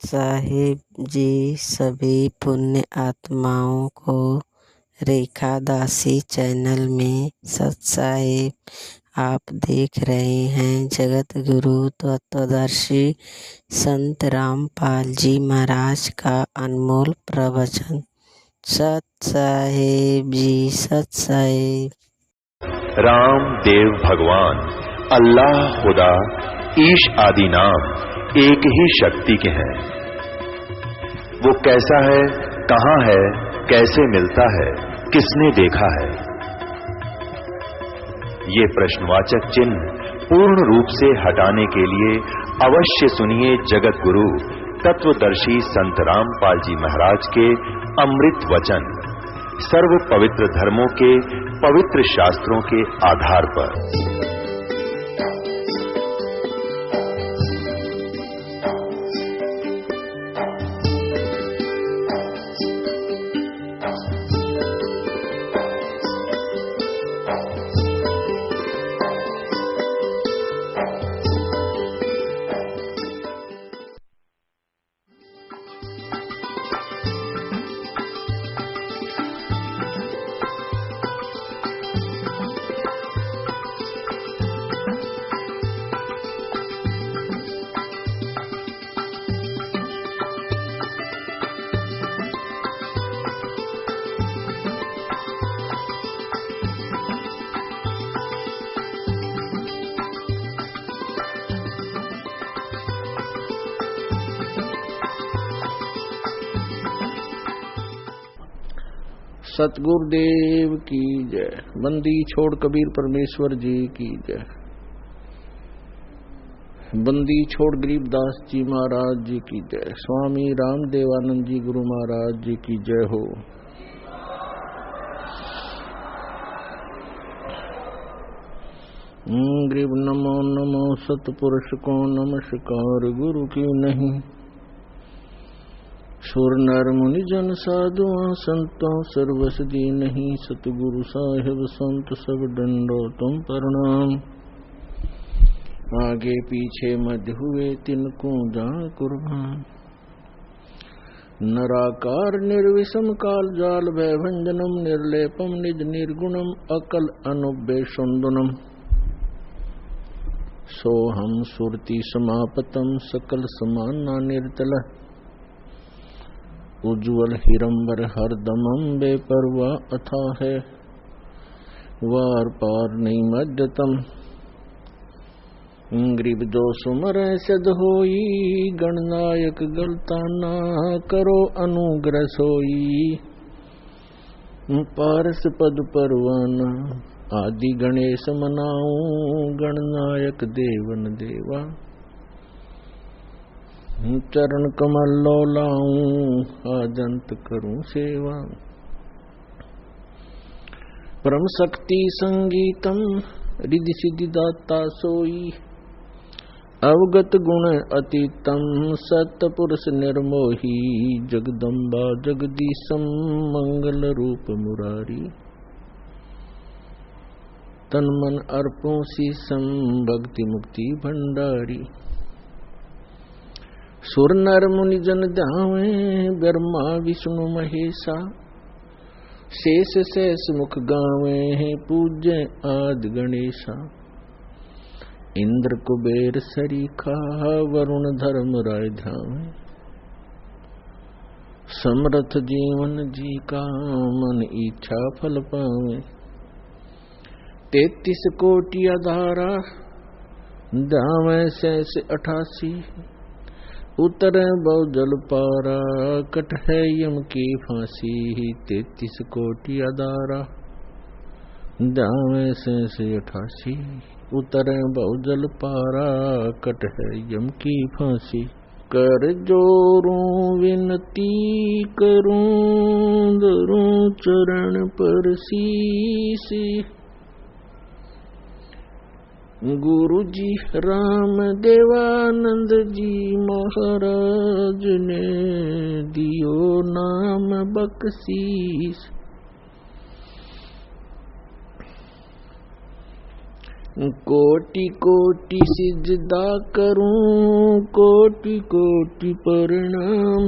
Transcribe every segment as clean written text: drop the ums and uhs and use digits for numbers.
साहिब जी सभी पुण्य आत्माओं को रेखा दासी चैनल में सत साहिब आप देख रहे हैं जगत गुरु तत्वदर्शी संत रामपाल जी महाराज का अनमोल प्रवचन। सत साहिब जी, सत साहिब। राम देव भगवान अल्लाह खुदा ईश आदि नाम एक ही शक्ति के हैं। वो कैसा है, कहां है, कैसे मिलता है, किसने देखा है? ये प्रश्नवाचक चिन्ह पूर्ण रूप से हटाने के लिए अवश्य सुनिए जगत गुरु तत्वदर्शी संत रामपाल जी महाराज के अमृत वचन सर्व पवित्र धर्मों के पवित्र शास्त्रों के आधार पर। सतगुरुदेव की जय। बंदी छोड़ कबीर परमेश्वर जी की जय। बंदी छोड़ गरीबदास जी महाराज जी की जय। स्वामी रामदेवानंद जी गुरु महाराज जी की जय हो। गरीब नमो नमो सतपुरुष को नमस्कार गुरु की नहीं। सुर नर मुनि जन साधुआं संतों सर्वस दी नहीं। सतगुरु साहिब संत सब डंडो तुम प्रणाम। आगे पीछे मध्य हुए तिनको जान कुर्बान। नराकार निर्विषम काल जाल भय भंजनम निर्लेपम निज निर्गुणम अकल अनुबेशुंदनम। सोहम सुरति समापतम सकल समाना निर्तल। उज्ज्वल हिरंबर हरदमम बेपरवा अथा है वार पार नहीं मध्यतम। गरीब जो सुमर सद होई गणनायक गलता ना करो अनुग्रह सोई। पारस पद परवाना आदि गणेश मनाऊं गणनायक देवन देवा। चरण कमल लो लाऊं आजंत करूं सेवा। परम शक्ति संगीतम रिधि सिद्धि दाता सोई। अवगत गुण अतीतम सतपुरुष निर्मोही। जगदम्बा जगदीशम मंगल रूप मुरारी। तन मन अर्पों शीसम भक्ति मुक्ति भंडारी। सुर नर मुनि जन ध्यावे ब्रह्मा विष्णु महेशा। शेष शेष मुख गावे पूज्य आदि गणेशा। इंद्र कुबेर सरीखा वरुण धर्म राय ध्यावे। समर्थ जीवन जी का मन इच्छा फल पावे। 33 कोटि आधारा ध्यावे शेष 88। उतरे बहु जल पारा कट है यम की फांसी। 33 कोटि आधारा दावे से 88। उतरे बहु जल पारा कट है यम की फांसी। कर जोरूं विनती करूं धरूं चरण पर शीश। गुरु जी राम देवानंद जी महाराज ने दियो नाम बख्शीश। कोटि कोटि सिजदा करूं, कोटि कोटि प्रणाम,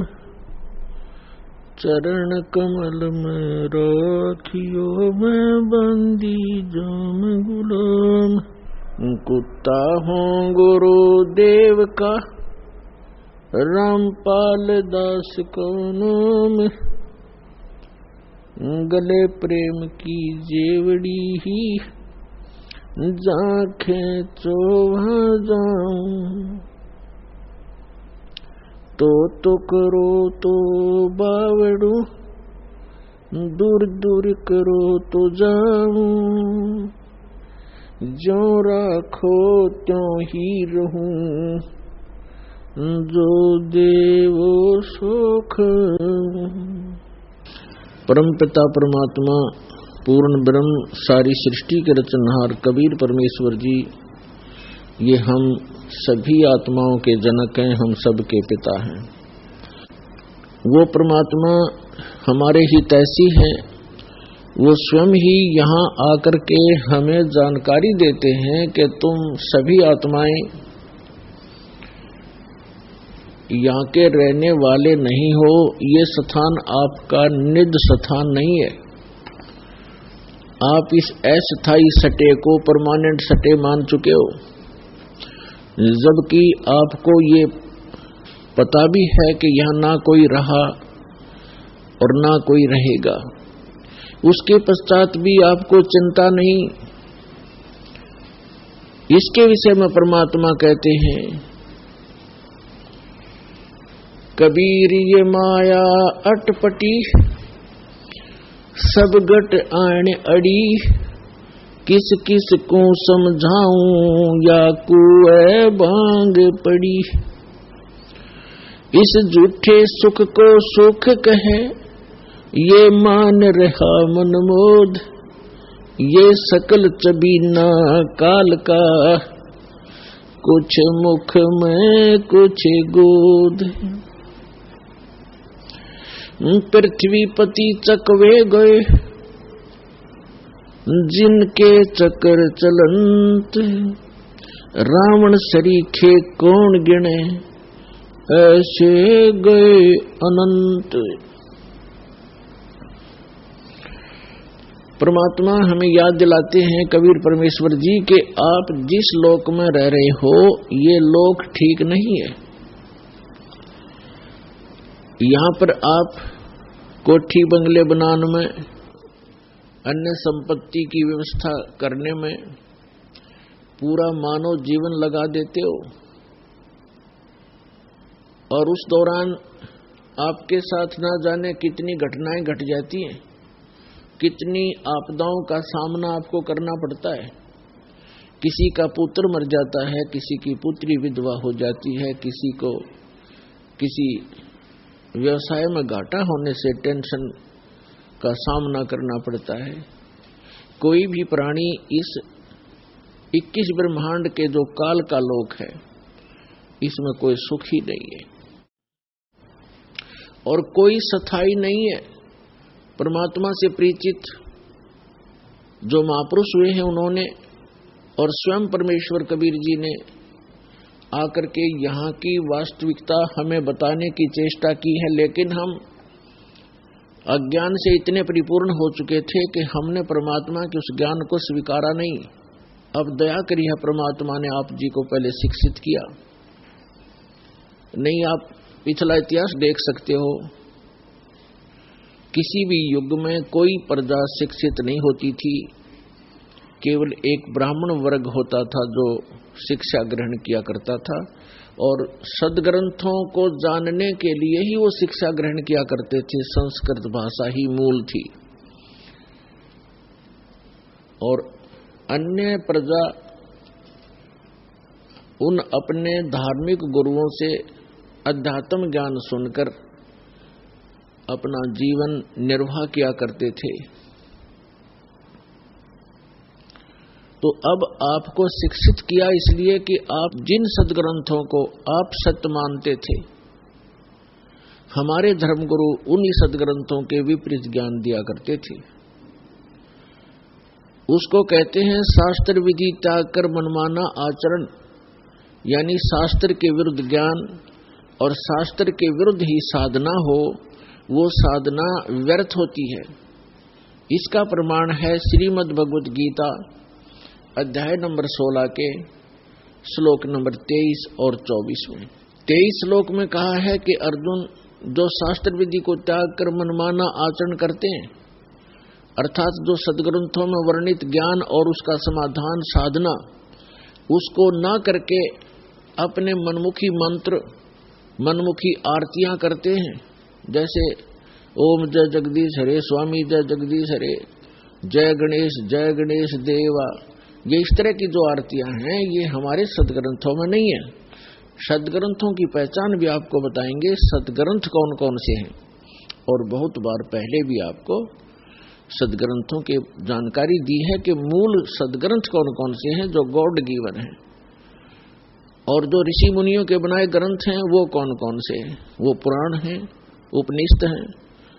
चरण कमल में राखियो मैं बंदी जाम गुलाम। कुत्ता हूँ गुरुदेव का, रामपाल दास को नाम, गले प्रेम की जेवड़ी ही, जांखें चोभा जाऊं। तो करो तो बावड़ू, दूर दूर करो तो जाऊं। जो राखो त्यों ही रहूं, जो देवो सुख। परमपिता परमात्मा पूर्ण ब्रह्म सारी सृष्टि के रचनहार कबीर परमेश्वर जी, ये हम सभी आत्माओं के जनक हैं, हम सब के पिता हैं। वो परमात्मा हमारे हितैषी हैं, वो स्वयं ही यहाँ आकर के हमें जानकारी देते हैं कि तुम सभी आत्माएं यहाँ के रहने वाले नहीं हो, ये स्थान आपका निज स्थान नहीं है। आप इस अस्थायी सटे को परमानेंट सटे मान चुके हो, जबकि आपको ये पता भी है कि यहाँ ना कोई रहा और ना कोई रहेगा। उसके पश्चात भी आपको चिंता नहीं। इसके विषय में परमात्मा कहते हैं, कबीर ये माया अटपटी, सब गट आण अड़ी, किस किस को समझाऊं या कुए बांग पड़ी। इस झूठे सुख को सुख कहे, ये मान रहा मन मोद, ये सकल चबीना काल का, कुछ मुख में कुछ गोद। पृथ्वीपति चकवे गए, जिनके चक्कर चलंत, रावण सरीखे कौन गिने, ऐसे गए अनंत। परमात्मा हमें याद दिलाते हैं कबीर परमेश्वर जी के आप जिस लोक में रह रहे हो, ये लोक ठीक नहीं है। यहाँ पर आप कोठी बंगले बनाने में, अन्य संपत्ति की व्यवस्था करने में पूरा मानव जीवन लगा देते हो, और उस दौरान आपके साथ ना जाने कितनी घटनाएं घट जाती हैं, कितनी आपदाओं का सामना आपको करना पड़ता है। किसी का पुत्र मर जाता है, किसी की पुत्री विधवा हो जाती है, किसी को किसी व्यवसाय में घाटा होने से टेंशन का सामना करना पड़ता है। कोई भी प्राणी इस 21 ब्रह्मांड के जो काल का लोक है, इसमें कोई सुख ही नहीं है और कोई स्थायी नहीं है। परमात्मा से परिचित जो महापुरुष हुए हैं उन्होंने, और स्वयं परमेश्वर कबीर जी ने आकर के यहाँ की वास्तविकता हमें बताने की चेष्टा की है, लेकिन हम अज्ञान से इतने परिपूर्ण हो चुके थे कि हमने परमात्मा के उस ज्ञान को स्वीकारा नहीं। अब दया करी है परमात्मा ने आप जी को पहले शिक्षित किया। नहीं, आप पिछला इतिहास देख सकते हो, किसी भी युग में कोई प्रजा शिक्षित नहीं होती थी, केवल एक ब्राह्मण वर्ग होता था जो शिक्षा ग्रहण किया करता था, और सदग्रंथों को जानने के लिए ही वो शिक्षा ग्रहण किया करते थे। संस्कृत भाषा ही मूल थी, और अन्य प्रजा उन अपने धार्मिक गुरुओं से अध्यात्म ज्ञान सुनकर अपना जीवन निर्वाह किया करते थे। तो अब आपको शिक्षित किया इसलिए कि आप जिन सदग्रंथों को आप सत्य मानते थे, हमारे धर्मगुरु उन्हीं सदग्रंथों के विपरीत ज्ञान दिया करते थे। उसको कहते हैं शास्त्र विधि त्याग कर मनमाना आचरण, यानी शास्त्र के विरुद्ध ज्ञान और शास्त्र के विरुद्ध ही साधना हो, वो साधना व्यर्थ होती है। इसका प्रमाण है श्रीमद् भगवत गीता अध्याय नंबर 16 के श्लोक नंबर 23 और 24 में। 23 श्लोक में कहा है कि अर्जुन, जो शास्त्र विधि को त्याग कर मनमाना आचरण करते हैं, अर्थात जो सदग्रंथों में वर्णित ज्ञान और उसका समाधान साधना, उसको ना करके अपने मनमुखी मंत्र, मनमुखी आरतियां करते हैं, जैसे ओम जय जगदीश हरे, स्वामी जय जगदीश हरे, जय गणेश देवा, ये इस तरह की जो आरतियां हैं, ये हमारे सदग्रंथों में नहीं है। सदग्रंथों की पहचान भी आपको बताएंगे, सदग्रंथ कौन कौन से हैं, और बहुत बार पहले भी आपको सदग्रंथों की जानकारी दी है कि मूल सदग्रंथ कौन कौन से हैं जो गॉड गिवन हैं, और जो ऋषि मुनियों के बनाए ग्रंथ हैं वो कौन कौन से हैं। वो पुराण हैं, उपनिषद हैं,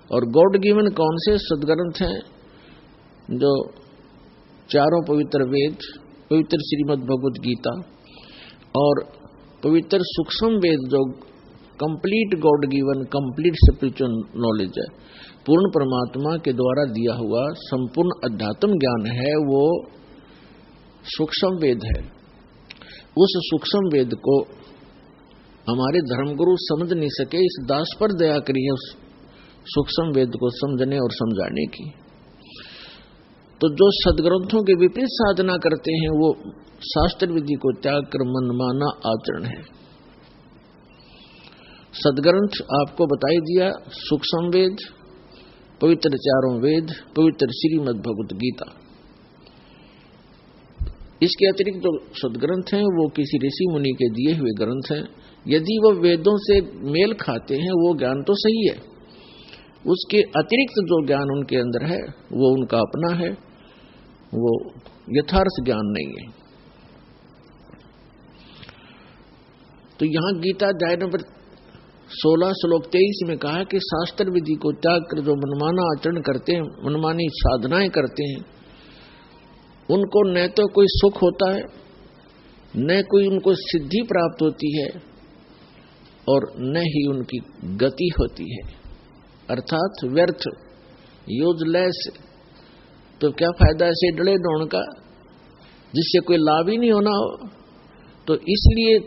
और गॉड गिवन कौन से सदग्रंथ हैं, जो चारों पवित्र वेद, पवित्र श्रीमद् भगवत गीता और पवित्र सूक्ष्म वेद, जो complete God given, complete spiritual knowledge है, पूर्ण परमात्मा के द्वारा दिया हुआ संपूर्ण अध्यात्म ज्ञान है, वो सूक्ष्म वेद है। उस सूक्ष्म वेद को हमारे धर्मगुरु समझ नहीं सके, इस दास पर दया करिए उस सूक्ष्म वेद को समझने और समझाने की। तो जो सदग्रंथों के विपरीत साधना करते हैं, वो शास्त्र विधि को त्याग कर मनमाना आचरण है। सदग्रंथ आपको बताई दिया, सूक्ष्म वेद, पवित्र चारों वेद, पवित्र श्रीमद् भगवत गीता। इसके अतिरिक्त जो सदग्रंथ हैं वो किसी ऋषि मुनि के दिए हुए ग्रंथ हैं। यदि वो वेदों से मेल खाते हैं वो ज्ञान तो सही है, उसके अतिरिक्त जो ज्ञान उनके अंदर है वो उनका अपना है, वो यथार्थ ज्ञान नहीं है। तो यहां गीता अध्याय नंबर 16 श्लोक 23 में कहा कि शास्त्र विधि को त्याग कर जो मनमाना आचरण करते हैं, मनमानी साधनाएं करते हैं, उनको न तो कोई सुख होता है, न कोई उनको सिद्धि प्राप्त होती है, और न ही उनकी गति होती है, अर्थात व्यर्थ, यूजलेस। तो क्या फायदा ऐसे डले दौड़ का जिससे कोई लाभ ही नहीं होना हो। तो इसलिए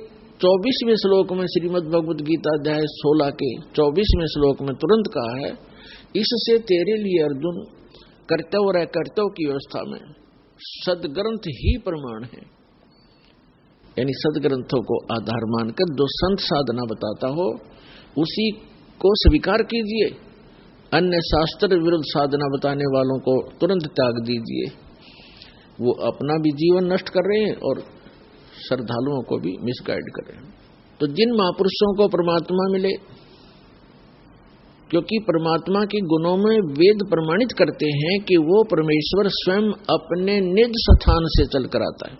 24वें श्लोक में श्रीमद् भगवत गीता अध्याय 16 के 24वें श्लोक में तुरंत कहा है, इससे तेरे लिए अर्जुन कर्तव्य और अकर्तव्य की व्यवस्था में सदग्रंथ ही प्रमाण है। यानी सदग्रंथों को आधार मानकर जो संत साधना बताता हो उसी को स्वीकार कीजिए, अन्य शास्त्र विरुद्ध साधना बताने वालों को तुरंत त्याग दीजिए। वो अपना भी जीवन नष्ट कर रहे हैं और श्रद्धालुओं को भी मिसगाइड कर रहे हैं। तो जिन महापुरुषों को परमात्मा मिले, क्योंकि परमात्मा के गुणों में वेद प्रमाणित करते हैं कि वो परमेश्वर स्वयं अपने निज स्थान से चलकर आता है।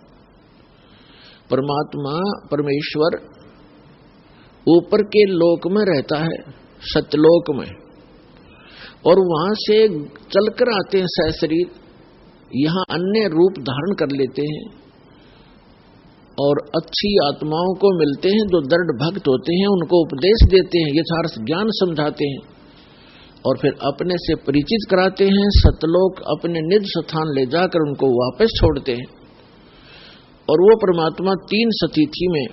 परमात्मा, परमेश्वर ऊपर के लोक में रहता है, सत्यलोक में, और वहां से चलकर आते हैं सशरीर, यहां अन्य रूप धारण कर लेते हैं और अच्छी आत्माओं को मिलते हैं जो दृढ़ भक्त होते हैं, उनको उपदेश देते हैं, यथार्थ ज्ञान समझाते हैं और फिर अपने से परिचित कराते हैं। सतलोक अपने निज स्थान ले जाकर उनको वापस छोड़ते हैं। और वो परमात्मा 3 स्थिति में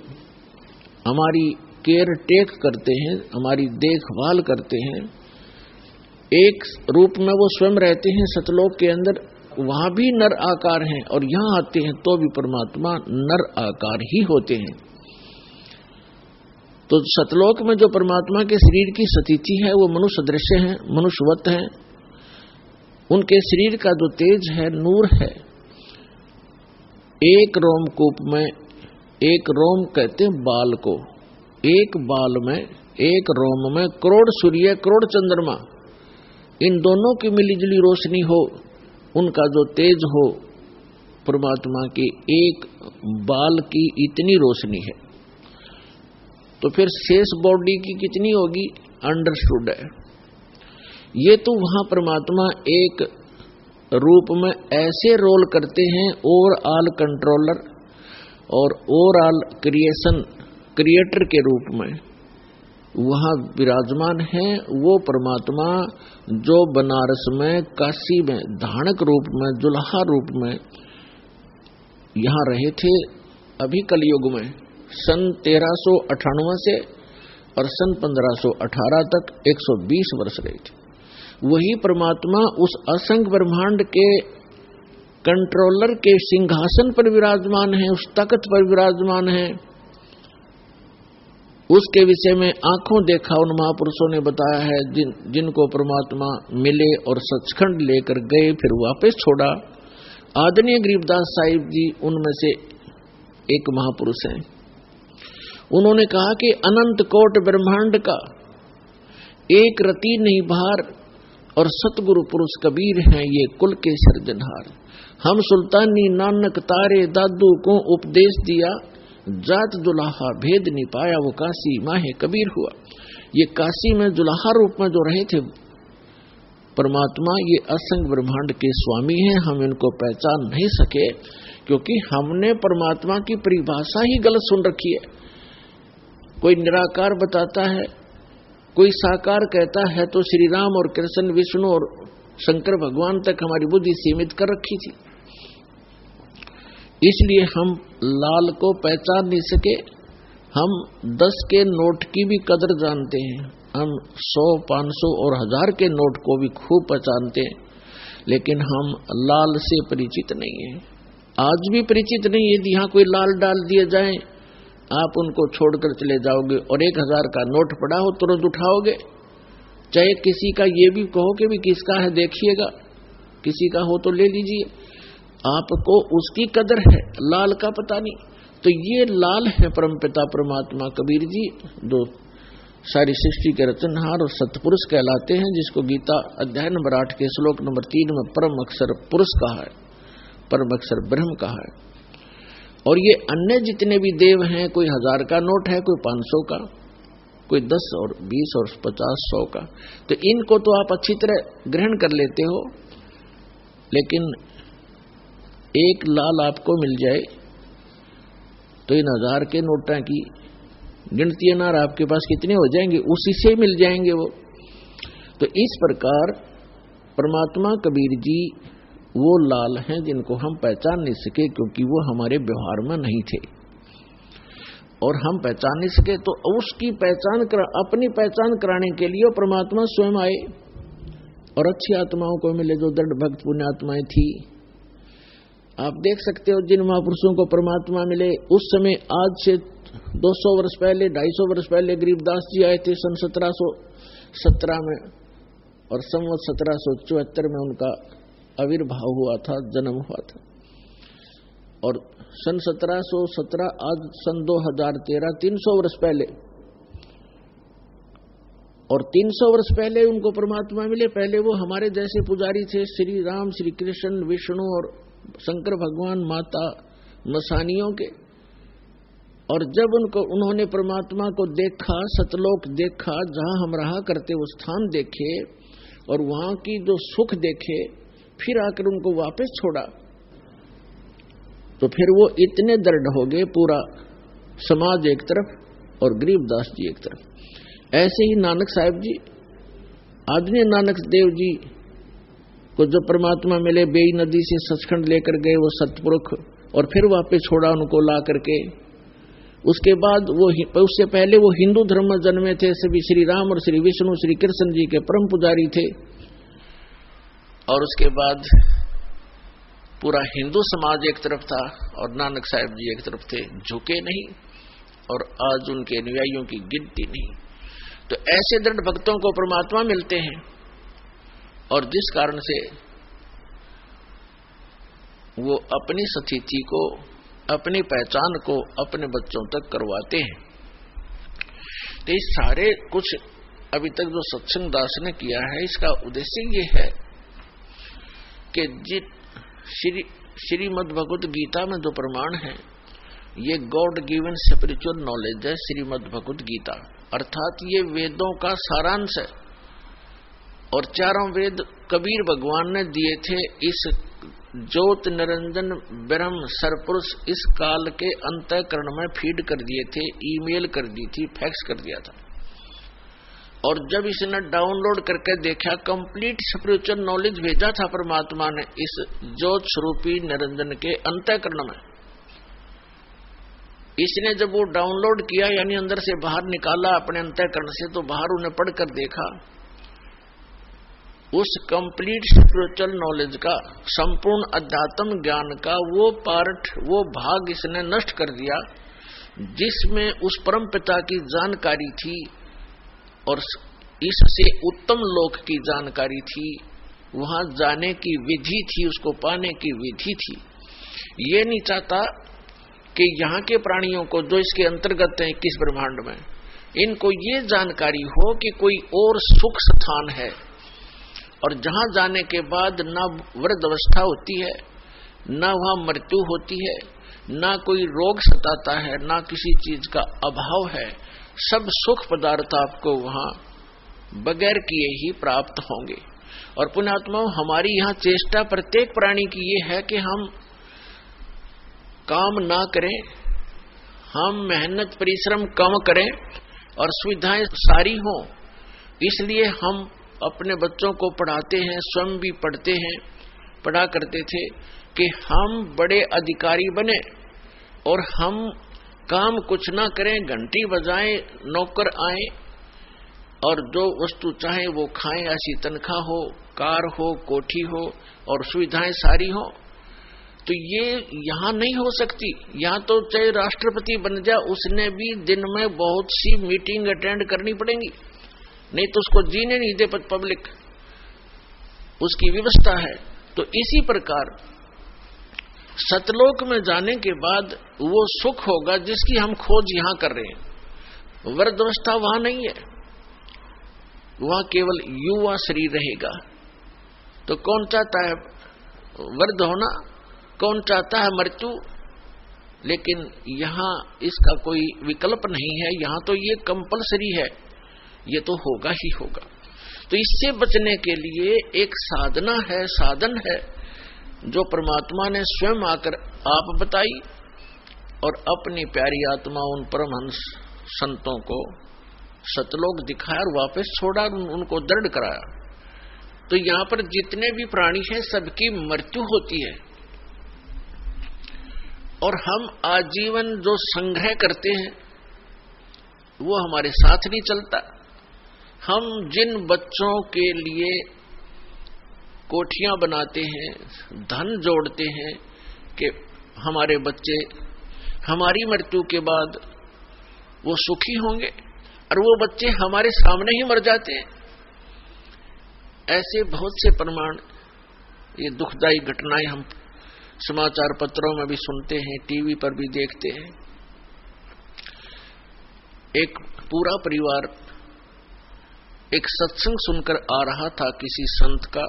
हमारी केयर टेक करते हैं, हमारी देखभाल करते हैं। एक रूप में वो स्वयं रहते हैं सतलोक के अंदर, वहां भी नर आकार हैं, और यहां आते हैं तो भी परमात्मा नर आकार ही होते हैं। तो सतलोक में जो परमात्मा के शरीर की स्थिति है वो मनुष्य दृश्य है, मनुष्यवत है। उनके शरीर का जो तेज है, नूर है। एक रोमकूप में, एक रोम कहते हैं बाल को, एक बाल में, एक रोम में करोड़ सूर्य, करोड़ चंद्रमा, इन दोनों की मिलीजुली रोशनी हो, उनका जो तेज हो, परमात्मा की एक बाल की इतनी रोशनी है, तो फिर शेष बॉडी की कितनी होगी, अंडरस्टूड है। ये तो वहां परमात्मा एक रूप में ऐसे रोल करते हैं, ओवरऑल कंट्रोलर और ओवरऑल क्रिएटर के रूप में वहां विराजमान है। वो परमात्मा जो बनारस में, काशी में धानक रूप में, जुल्हा रूप में यहां रहे थे अभी कलयुग में सन 1398 से और सन 1518 तक 120 वर्ष रहे थे। वही परमात्मा उस असंख्य ब्रह्मांड के कंट्रोलर के सिंहासन पर विराजमान है, उस तख्त पर विराजमान है। उसके विषय में आंखों देखा उन महापुरुषों ने बताया है, जिनको परमात्मा मिले और सचखंड लेकर गए, फिर वापस छोड़ा। आदरणीय गरीबदास साहिब जी उनमें से एक महापुरुष हैं। उन्होंने कहा कि अनंत कोट ब्रह्मांड का एक रति नहीं भार और सतगुरु पुरुष कबीर हैं ये कुल के सर्जनहार। हम सुल्तानी नानक तारे दादू को उपदेश दिया, जात दुल्हा भेद नहीं पाया वो काशी माहे कबीर हुआ। ये काशी में दुल्हा रूप में जो रहे थे परमात्मा, ये असंख्य ब्रह्मांड के स्वामी हैं। हम इनको पहचान नहीं सके क्योंकि हमने परमात्मा की परिभाषा ही गलत सुन रखी है। कोई निराकार बताता है, कोई साकार कहता है, तो श्री राम और कृष्ण, विष्णु और शंकर भगवान तक हमारी बुद्धि सीमित कर रखी थी। इसलिए हम लाल को पहचान नहीं सके। हम 10 के नोट की भी कदर जानते हैं, हम 100, 500 और 1000 के नोट को भी खूब पहचानते हैं, लेकिन हम लाल से परिचित नहीं है। आज भी परिचित नहीं है। यदि यहाँ कोई लाल डाल दिए जाए, आप उनको छोड़कर चले जाओगे और 1000 का नोट पड़ा हो तुरंत उठाओगे। चाहे किसी का ये भी कहो कि भी किसका है देखिएगा, किसी का हो तो ले लीजिए, आपको उसकी कदर है, लाल का पता नहीं। तो ये लाल है परमपिता परमात्मा कबीर जी, जो सारी सृष्टि के रचनहार और सतपुरुष कहलाते हैं, जिसको गीता अध्याय नंबर 8 के श्लोक नंबर 3 में परम अक्षर पुरुष कहा है, परम अक्षर ब्रह्म कहा है। और ये अन्य जितने भी देव हैं, कोई 1000 का नोट है, कोई 500 का, कोई 10 और 20 और 50, 100 का, तो इनको तो आप अच्छी तरह ग्रहण कर लेते हो। लेकिन एक लाल आपको मिल जाए तो इन 1000 के नोटा की गिनती अनार आपके पास कितने हो जाएंगे, उसी से मिल जाएंगे वो। तो इस प्रकार परमात्मा कबीर जी वो लाल हैं जिनको हम पहचान नहीं सके, क्योंकि वो हमारे व्यवहार में नहीं थे और हम पहचान नहीं सके। तो उसकी अपनी पहचान कराने के लिए परमात्मा स्वयं आए और अच्छी आत्माओं को मिले, जो दृढ़ भक्त पुण्य आत्माएं थी। आप देख सकते हो जिन महापुरुषों को परमात्मा मिले उस समय, आज से 200 वर्ष पहले, 250 वर्ष पहले गरीबदास जी आए थे सन 1717 में, और संवत 1774 में उनका आविर्भाव हुआ था, जन्म हुआ था। और सन 1717 आज सन 2013, 300 वर्ष पहले, और 300 वर्ष पहले उनको परमात्मा मिले। पहले वो हमारे जैसे पुजारी थे, श्री राम, श्री कृष्ण, विष्णु और शंकर भगवान, माता मसानियों के। और जब उन्होंने परमात्मा को देखा, सतलोक देखा, जहां हम रहा करते वो स्थान देखे और वहां की जो सुख देखे, फिर आकर उनको वापस छोड़ा, तो फिर वो इतने दृढ़ हो गए, पूरा समाज एक तरफ और गरीबदास जी एक तरफ। ऐसे ही नानक साहिब जी, आदरणीय नानक देव जी को जो परमात्मा मिले, बेई नदी से सचखंड लेकर गए वो सतपुरुष, और फिर वापस छोड़ा उनको ला करके। उसके बाद उससे पहले वो हिंदू धर्म में जन्मे थे, सभी श्री राम और श्री विष्णु, श्री कृष्ण जी के परम पुजारी थे। और उसके बाद पूरा हिंदू समाज एक तरफ था और नानक साहिब जी एक तरफ थे, झुके नहीं, और आज उनके अनुयायियों की गिनती नहीं। तो ऐसे दृढ़ भक्तों को परमात्मा मिलते हैं, और जिस कारण से वो अपनी स्थिति को, अपनी पहचान को अपने बच्चों तक करवाते हैं। तो इस सारे कुछ अभी तक जो सत्संग दास ने किया है, इसका उद्देश्य ये है कि श्रीमद् भगवत गीता में जो प्रमाण है, ये गॉड गिवन स्पिरिचुअल नॉलेज है। श्रीमद् भगवत गीता अर्थात ये वेदों का सारांश है, और चारों वेद कबीर भगवान ने दिए थे इस ज्योत निरंजन ब्रह्म सरपुरुष इस काल के अंतःकरण में फीड कर दिए थे, ईमेल कर दी थी, फैक्स कर दिया था। और जब इसने डाउनलोड करके देखा, कंप्लीट स्पिरिचुअल नॉलेज भेजा था परमात्मा ने इस ज्योत स्वरूपी निरंजन के अंतःकरण में। इसने जब वो डाउनलोड किया यानी अंदर से बाहर निकाला अपने अंतःकरण से, तो बाहर उन्हें पढ़कर देखा उस कंप्लीट स्पिरिचुअल नॉलेज का, संपूर्ण अध्यात्म ज्ञान का वो पार्ट, वो भाग इसने नष्ट कर दिया जिसमें उस परम पिता की जानकारी थी और इससे उत्तम लोक की जानकारी थी, वहां जाने की विधि थी, उसको पाने की विधि थी। ये नहीं चाहता कि यहाँ के प्राणियों को जो इसके अंतर्गत हैं 21 ब्रह्मांड में, इनको ये जानकारी हो कि कोई और सुख स्थान है और जहां जाने के बाद ना वृद्ध अवस्था होती है, ना वहां मृत्यु होती है, ना कोई रोग सताता है, ना किसी चीज का अभाव है। सब सुख पदार्थ आपको वहां बगैर किए ही प्राप्त होंगे। और पुण्यात्माओं, हमारी यहाँ चेष्टा प्रत्येक प्राणी की ये है कि हम काम ना करें, हम मेहनत परिश्रम कम करें और सुविधाएं सारी हों। इसलिए हम अपने बच्चों को पढ़ाते हैं, स्वयं भी पढ़ते हैं, पढ़ा करते थे कि हम बड़े अधिकारी बने और हम काम कुछ ना करें, घंटी बजाएं, नौकर आए और जो वस्तु चाहे वो खाएं, ऐसी तनख्वाह हो, कार हो, कोठी हो और सुविधाएं सारी हो। तो ये यहाँ नहीं हो सकती। यहाँ तो चाहे राष्ट्रपति बन जाए, उसने भी दिन में बहुत सी मीटिंग अटेंड करनी पड़ेगी, नहीं तो उसको जीने नहीं दे पब्लिक, उसकी व्यवस्था है। तो इसी प्रकार सतलोक में जाने के बाद वो सुख होगा जिसकी हम खोज यहाँ कर रहे हैं। वृद्धावस्था वहां नहीं है, वहां केवल युवा शरीर रहेगा। तो कौन चाहता है वृद्ध होना, कौन चाहता है मृत्यु? लेकिन यहाँ इसका कोई विकल्प नहीं है, यहाँ तो ये कंपलसरी है, ये तो होगा ही होगा। तो इससे बचने के लिए एक साधना है, साधन है जो परमात्मा ने स्वयं आकर आप बताई और अपनी प्यारी आत्मा उन परमहंस संतों को सतलोक दिखाया और वापस छोड़ा, उनको दृढ़ कराया। तो यहाँ पर जितने भी प्राणी हैं सबकी मृत्यु होती है और हम आजीवन जो संग्रह करते हैं वो हमारे साथ नहीं चलता। हम जिन बच्चों के लिए कोठियां बनाते हैं, धन जोड़ते हैं कि हमारे बच्चे हमारी मृत्यु के बाद वो सुखी होंगे, और वो बच्चे हमारे सामने ही मर जाते हैं। ऐसे बहुत से प्रमाण, ये दुखदायी घटनाएं हम समाचार पत्रों में भी सुनते हैं, टीवी पर भी देखते हैं। एक पूरा परिवार एक सत्संग सुनकर आ रहा था किसी संत का,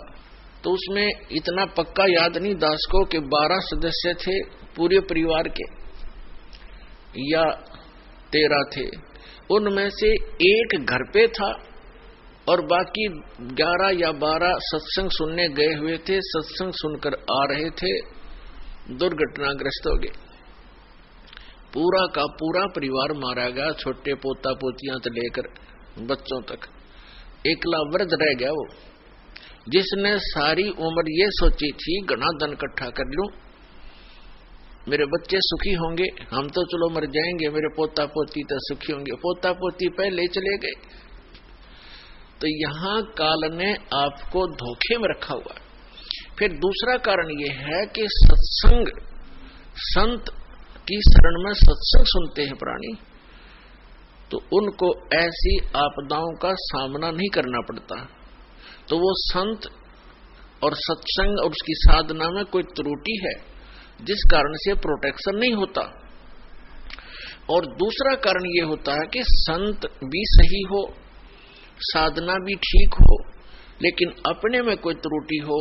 तो उसमें इतना पक्का याद नहीं दास को कि 12 सदस्य थे पूरे परिवार के या 13 थे। उनमें से एक घर पे था और बाकी 11 या 12 सत्संग सुनने गए हुए थे, सत्संग सुनकर आ रहे थे, दुर्घटनाग्रस्त हो गए। पूरा का पूरा परिवार मारा गया, छोटे पोता पोतियां से लेकर बच्चों तक। एकला वृद्ध रह गया वो, जिसने सारी उम्र ये सोची थी घना धन इकट्ठा कर लूं, मेरे बच्चे सुखी होंगे, हम तो चलो मर जाएंगे, मेरे पोता पोती तो सुखी होंगे। पोता पोती पहले चले गए। तो यहाँ काल ने आपको धोखे में रखा हुआ है। फिर दूसरा कारण ये है कि सत्संग, संत की शरण में सत्संग सुनते हैं प्राणी, तो उनको ऐसी आपदाओं का सामना नहीं करना पड़ता। तो वो संत और सत्संग और उसकी साधना में कोई त्रुटि है जिस कारण से प्रोटेक्शन नहीं होता। और दूसरा कारण ये होता है कि संत भी सही हो, साधना भी ठीक हो, लेकिन अपने में कोई त्रुटि हो,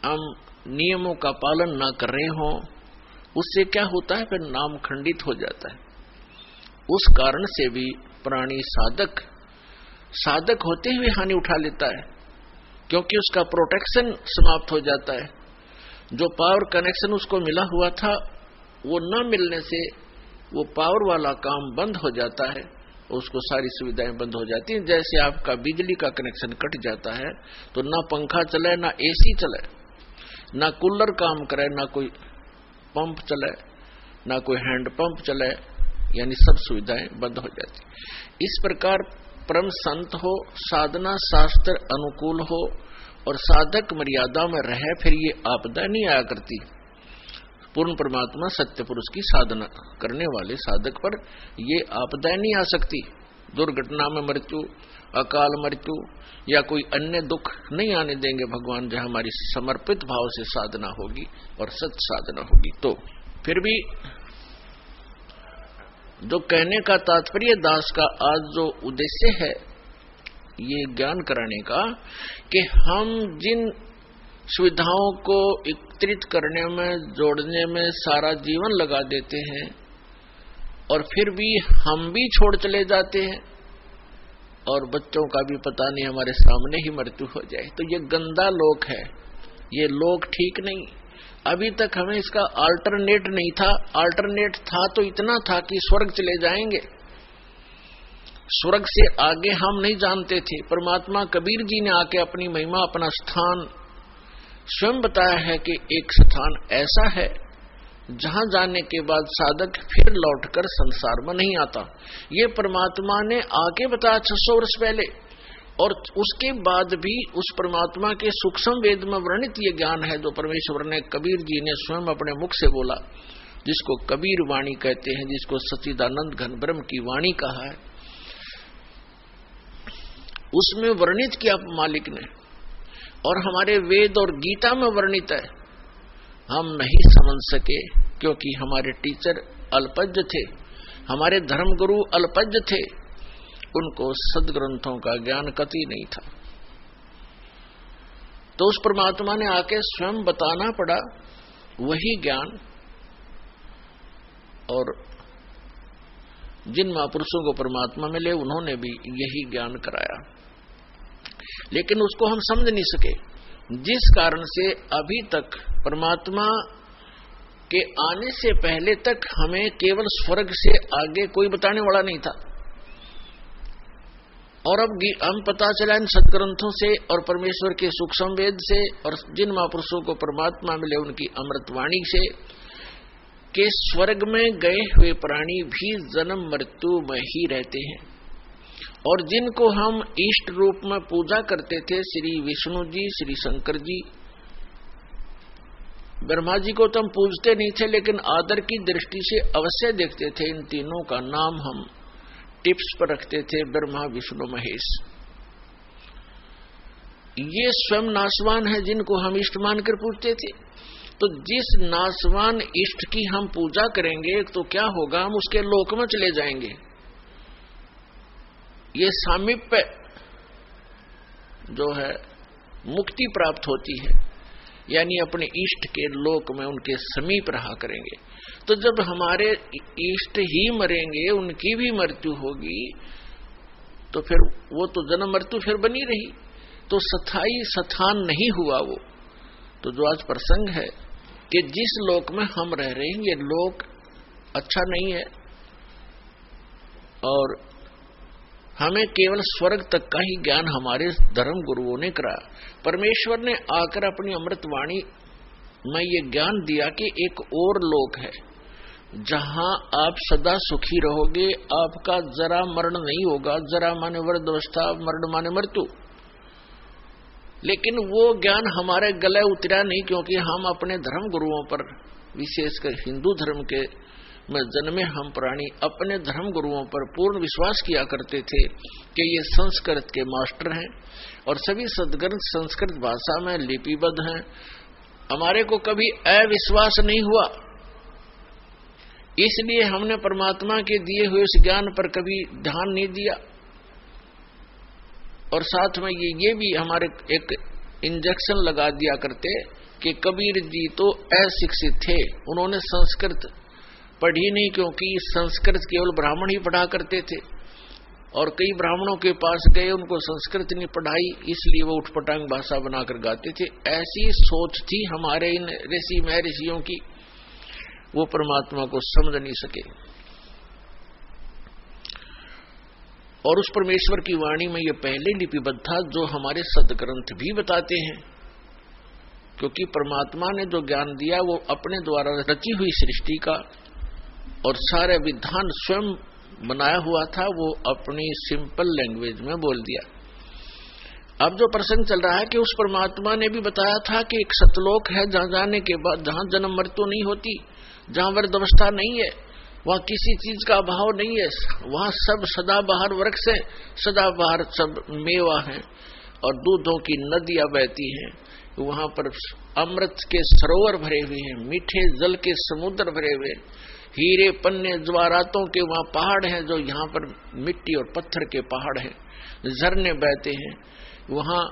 हम नियमों का पालन ना कर रहे हो, उससे क्या होता है, फिर नाम खंडित हो जाता है। उस कारण से भी प्राणी साधक साधक होते हुए हानि उठा लेता है, क्योंकि उसका प्रोटेक्शन समाप्त हो जाता है। जो पावर कनेक्शन उसको मिला हुआ था वो न मिलने से वो पावर वाला काम बंद हो जाता है, उसको सारी सुविधाएं बंद हो जाती हैं। जैसे आपका बिजली का कनेक्शन कट जाता है तो ना पंखा चले, ना एसी चले, ना कूलर काम करे, ना कोई पंप चले, ना कोई हैंड पंप चले, यानी सब सुविधाएं बंद हो जाती। इस प्रकार परम संत हो, साधना शास्त्र अनुकूल हो और साधक मर्यादा में रहे, फिर ये आपदा नहीं आया करती। पूर्ण परमात्मा सत्य पुरुष की साधना करने वाले साधक पर ये आपदा नहीं आ सकती। दुर्घटना में मृत्यु, अकाल मृत्यु या कोई अन्य दुख नहीं आने देंगे भगवान, जहां हमारी समर्पित भाव से साधना होगी और सच साधना होगी। तो फिर भी जो कहने का तात्पर्य दास का आज जो उद्देश्य है ये ज्ञान कराने का, कि हम जिन सुविधाओं को एकत्रित करने में, जोड़ने में सारा जीवन लगा देते हैं और फिर भी हम भी छोड़ चले जाते हैं और बच्चों का भी पता नहीं हमारे सामने ही मृत्यु हो जाए, तो ये गंदा लोक है, ये लोक ठीक नहीं। अभी तक हमें इसका अल्टरनेट नहीं था। अल्टरनेट था तो इतना था कि स्वर्ग चले जाएंगे, स्वर्ग से आगे हम नहीं जानते थे। परमात्मा कबीर जी ने आके अपनी महिमा, अपना स्थान स्वयं बताया है कि एक स्थान ऐसा है जहां जाने के बाद साधक फिर लौटकर संसार में नहीं आता। ये परमात्मा ने आके बताया 600 वर्ष पहले, और उसके बाद भी उस परमात्मा के सूक्ष्म वेद में वर्णित ये ज्ञान है जो परमेश्वर ने, कबीर जी ने स्वयं अपने मुख से बोला, जिसको कबीर वाणी कहते हैं, जिसको सच्चिदानंद घन ब्रह्म की वाणी कहा है। उसमें वर्णित किया मालिक ने, और हमारे वेद और गीता में वर्णित है। हम नहीं समझ सके क्योंकि हमारे टीचर अल्पज्ञ थे, हमारे धर्मगुरु अल्पज्ञ थे, उनको सदग्रंथों का ज्ञान कतई नहीं था। तो उस परमात्मा ने आके स्वयं बताना पड़ा वही ज्ञान, और जिन महापुरुषों को परमात्मा मिले उन्होंने भी यही ज्ञान कराया, लेकिन उसको हम समझ नहीं सके, जिस कारण से अभी तक परमात्मा के आने से पहले तक हमें केवल स्वर्ग से आगे कोई बताने वाला नहीं था। और अब हम पता चला इन सदग्रंथों से और परमेश्वर के सूक्ष्म वेद से और जिन महापुरुषों को परमात्मा मिले उनकी अमृतवाणी से, कि स्वर्ग में गए हुए प्राणी भी जन्म मृत्यु में ही रहते हैं। और जिनको हम इष्ट रूप में पूजा करते थे, श्री विष्णु जी, श्री शंकर जी, ब्रह्मा जी को तो हम पूजते नहीं थे, लेकिन आदर की दृष्टि से अवश्य देखते थे। इन तीनों का नाम हम टिप्स पर रखते थे, ब्रह्मा विष्णु महेश। ये स्वयं नासवान है जिनको हम इष्ट मानकर पूजते थे। तो जिस नासवान इष्ट की हम पूजा करेंगे तो क्या होगा, हम उसके लोक में चले जाएंगे। ये सामीप्य जो है मुक्ति प्राप्त होती है, यानी अपने इष्ट के लोक में उनके समीप रहा करेंगे। तो जब हमारे इष्ट ही मरेंगे, उनकी भी मृत्यु होगी, तो फिर वो तो जन्म मृत्यु फिर बनी रही, तो स्थायी स्थान नहीं हुआ वो। तो जो आज प्रसंग है कि जिस लोक में हम रह रहे हैं ये लोक अच्छा नहीं है, और हमें केवल स्वर्ग तक का ही ज्ञान हमारे धर्म गुरुओं ने कराया। परमेश्वर ने आकर अपनी अमृतवाणी में ये ज्ञान दिया कि एक और लोक है जहां आप सदा सुखी रहोगे, आपका जरा मरण नहीं होगा। जरा माने वृद्धावस्था, मरण माने मृत्यु। लेकिन वो ज्ञान हमारे गले उतरा नहीं, क्योंकि हम अपने धर्म गुरुओं पर, विशेषकर हिंदू धर्म के में जन्मे हम प्राणी, अपने धर्म गुरुओं पर पूर्ण विश्वास किया करते थे कि ये संस्कृत के मास्टर हैं और सभी सदग्रंथ संस्कृत भाषा में लिपिबद्ध हैं। हमारे को कभी अविश्वास नहीं हुआ, इसलिए हमने परमात्मा के दिए हुए उस ज्ञान पर कभी ध्यान नहीं दिया। और साथ में ये भी हमारे एक इंजेक्शन लगा दिया करते कि कबीर जी तो अशिक्षित थे, उन्होंने संस्कृत पढ़ी नहीं, क्योंकि संस्कृत केवल ब्राह्मण ही पढ़ा करते थे। और कई ब्राह्मणों के पास गए, उनको संस्कृत नहीं पढ़ाई, इसलिए वो उठपटांग भाषा बनाकर गाते थे। ऐसी सोच थी हमारे इन ऋषि महर्षियों की, वो परमात्मा को समझ नहीं सके। और उस परमेश्वर की वाणी में ये पहले लिपिबद्ध था, जो हमारे सदग्रंथ भी बताते हैं। क्योंकि परमात्मा ने जो ज्ञान दिया वो अपने द्वारा रची हुई सृष्टि का और सारे विधान स्वयं बनाया हुआ था, वो अपनी सिंपल लैंग्वेज में बोल दिया। अब जो प्रसंग चल रहा है कि उस परमात्मा ने भी बताया था कि एक सतलोक है जहां जाने के बाद, जहां जन्म मृत्यु नहीं होती, जहां वृद्ध अवस्था नहीं है, वहां किसी चीज का अभाव नहीं है, वहां सब सदाबहार वृक्ष है, सदाबहार सब मेवा है और दूधों की नदियां बहती हैं, वहां पर अमृत के सरोवर भरे हुए हैं, मीठे जल के समुद्र भरे हुए, हीरे पन्ने ज्वारातों के वहां पहाड़ हैं, जो यहाँ पर मिट्टी और पत्थर के पहाड़ हैं, झरने बहते हैं, वहां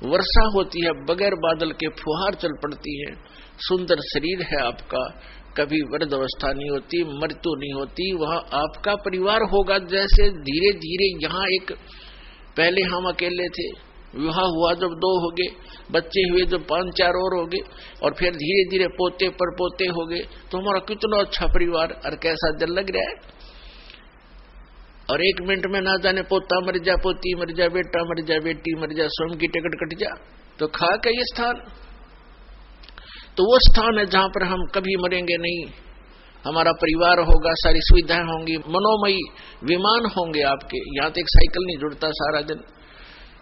वर्षा होती है, बगैर बादल के फुहार चल पड़ती है, सुंदर शरीर है आपका, कभी वृद्ध अवस्था नहीं होती, मृत्यु नहीं होती, वहां आपका परिवार होगा। जैसे धीरे धीरे यहाँ एक, पहले हम अकेले थे, विवाह हुआ जब 2 हो गए, बच्चे हुए जब 5-4 और हो गए, और फिर धीरे धीरे पोते पर पोते हो गए, तो हमारा कितना अच्छा परिवार और कैसा दिल लग रहा है। और 1 मिनट में ना जाने पोता मर जा, पोती मर जा, बेटा मर जा, बेटी मर जा, स्वयं की टिकट कट जा, तो खा का ये स्थान, तो वो स्थान है जहां पर हम कभी मरेंगे नहीं, हमारा परिवार होगा, सारी सुविधाएं होंगी, मनोमयी विमान होंगे आपके। यहाँ तो एक साइकिल नहीं जुड़ता सारा दिन,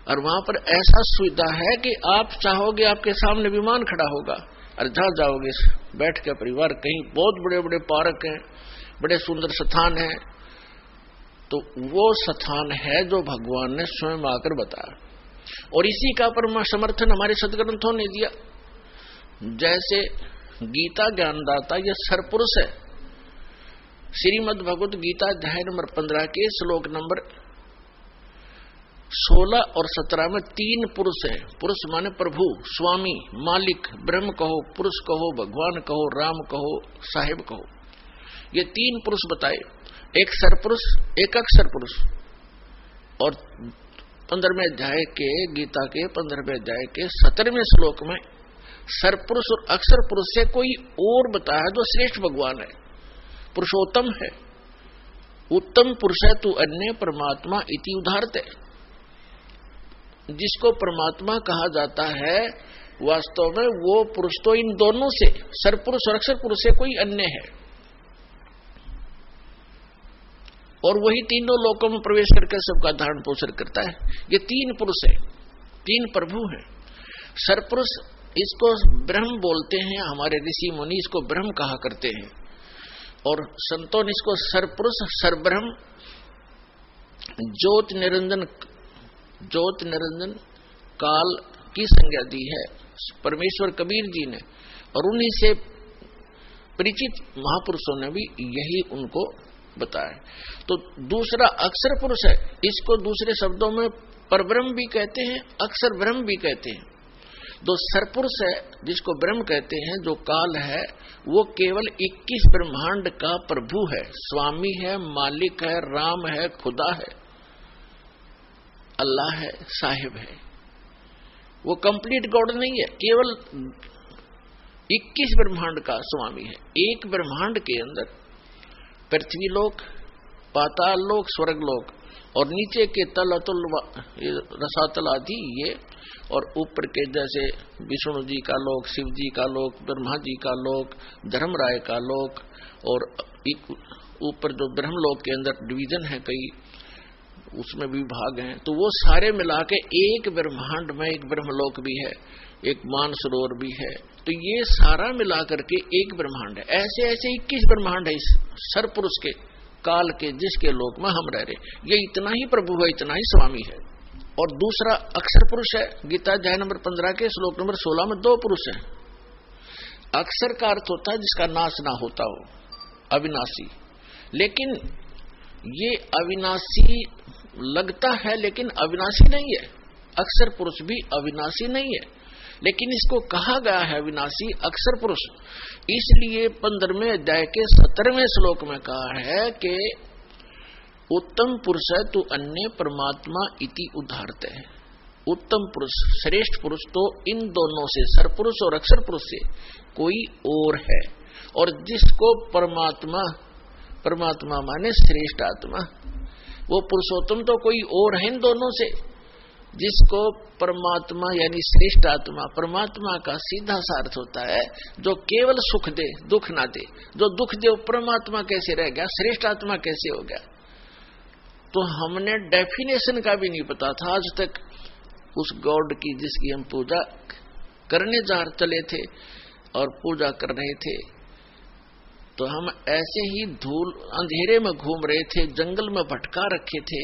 और वहां पर ऐसा सुविधा है कि आप चाहोगे आपके सामने विमान खड़ा होगा, और जहां जाओगे बैठ के परिवार, कहीं बहुत बड़े बड़े पार्क हैं, बड़े सुंदर स्थान हैं, तो वो स्थान है जो भगवान ने स्वयं आकर बताया। और इसी का परम समर्थन हमारे सदग्रंथों ने दिया। जैसे गीता ज्ञानदाता यह सरपुरुष है, श्रीमद् भगवत गीता अध्याय नंबर 15 के श्लोक नंबर 16 और 17 में 3 पुरुष है। पुरुष माने प्रभु, स्वामी, मालिक, ब्रह्म कहो, पुरुष कहो, भगवान कहो, राम कहो, साहिब कहो, ये 3 पुरुष बताए। एक सरपुरुष, एक अक्षर पुरुष। और 15वें अध्याय के गीता के 15वें अध्याय के 17वें श्लोक में सरपुरुष और अक्षर पुरुष से कोई और बताया जो श्रेष्ठ भगवान है, पुरुषोत्तम है, उत्तम पुरुष है, तू अन्य परमात्मा इति उदाहरते। जिसको परमात्मा कहा जाता है वास्तव में वो पुरुष तो इन दोनों से, सरपुरुष और अक्षर पुरुष से कोई अन्य है, और वही तीनों लोकों में प्रवेश करके सबका धारण पोषण करता है। ये 3 पुरुष है, 3 प्रभु हैं। सरपुरुष इसको ब्रह्म बोलते हैं, हमारे ऋषि मुनि इसको ब्रह्म कहा करते हैं, और संतों ने इसको सरपुरुष, सरब्रह्म, ज्योत निरंजन, ज्योत निरंजन काल की संज्ञा दी है परमेश्वर कबीर जी ने, और उन्हीं से परिचित महापुरुषों ने भी यही उनको बताया। तो दूसरा अक्षर पुरुष है, इसको दूसरे शब्दों में परब्रह्म भी कहते हैं, अक्षर ब्रह्म भी कहते हैं। जो सरपुरुष है जिसको ब्रह्म कहते हैं, जो काल है, वो केवल 21 ब्रह्मांड का प्रभु है, स्वामी है, मालिक है, राम है, खुदा है, अल्लाह है, साहिब है। वो कंप्लीट गॉड नहीं है, केवल 21 ब्रह्मांड का स्वामी है। एक ब्रह्मांड के अंदर पृथ्वी लोक, पाताल लोक, स्वर्ग लोक, और नीचे के तल अतुल रसातल आदि ये, और ऊपर के जैसे विष्णु जी का लोक, शिव जी का लोक, ब्रह्मा जी का लोक, धर्मराय का लोक, और ऊपर जो ब्रह्मलोक के अंदर डिवीजन है कई, उसमें भी भाग हैं, तो वो सारे मिला के एक ब्रह्मांड में एक ब्रह्मलोक भी है, एक मानसरोवर भी है, तो ये सारा मिला करके एक ब्रह्मांड है। ऐसे ऐसे 21 ब्रह्मांड है इस सरपुरुष के, काल के, जिसके लोक में हम रह रहे। ये इतना ही प्रभु है, इतना ही स्वामी है। और दूसरा अक्षर पुरुष है, गीता अध्याय नंबर 15 के श्लोक नंबर 16 में 2 पुरुष हैं। अक्षर का अर्थ होता है जिसका नाश ना होता हो, अविनाशी। लेकिन ये अविनाशी लगता है लेकिन अविनाशी नहीं है। अक्षर पुरुष भी अविनाशी नहीं है, लेकिन इसको कहा गया है अविनाशी अक्षर पुरुष, इसलिए 15वें अध्याय के 17वें श्लोक में कहा है कि उत्तम पुरुष है तो अन्य परमात्मा इति उदाहरते है। उत्तम पुरुष, श्रेष्ठ पुरुष तो इन दोनों से, सरपुरुष और अक्षर पुरुष से कोई और है। और जिसको परमात्मा, परमात्मा माने श्रेष्ठ आत्मा, वो पुरुषोत्तम तो कोई और है इन दोनों से। जिसको परमात्मा यानी श्रेष्ठ आत्मा, परमात्मा का सीधा सा अर्थ होता है जो केवल सुख दे, दुख ना दे। जो दुख दे परमात्मा कैसे रह गया, श्रेष्ठ आत्मा कैसे हो गया? तो हमने डेफिनेशन का भी नहीं पता था आज तक उस गॉड की जिसकी हम पूजा करने जा चले थे और पूजा कर रहे थे। तो हम ऐसे ही धूल अंधेरे में घूम रहे थे, जंगल में भटका रखे थे,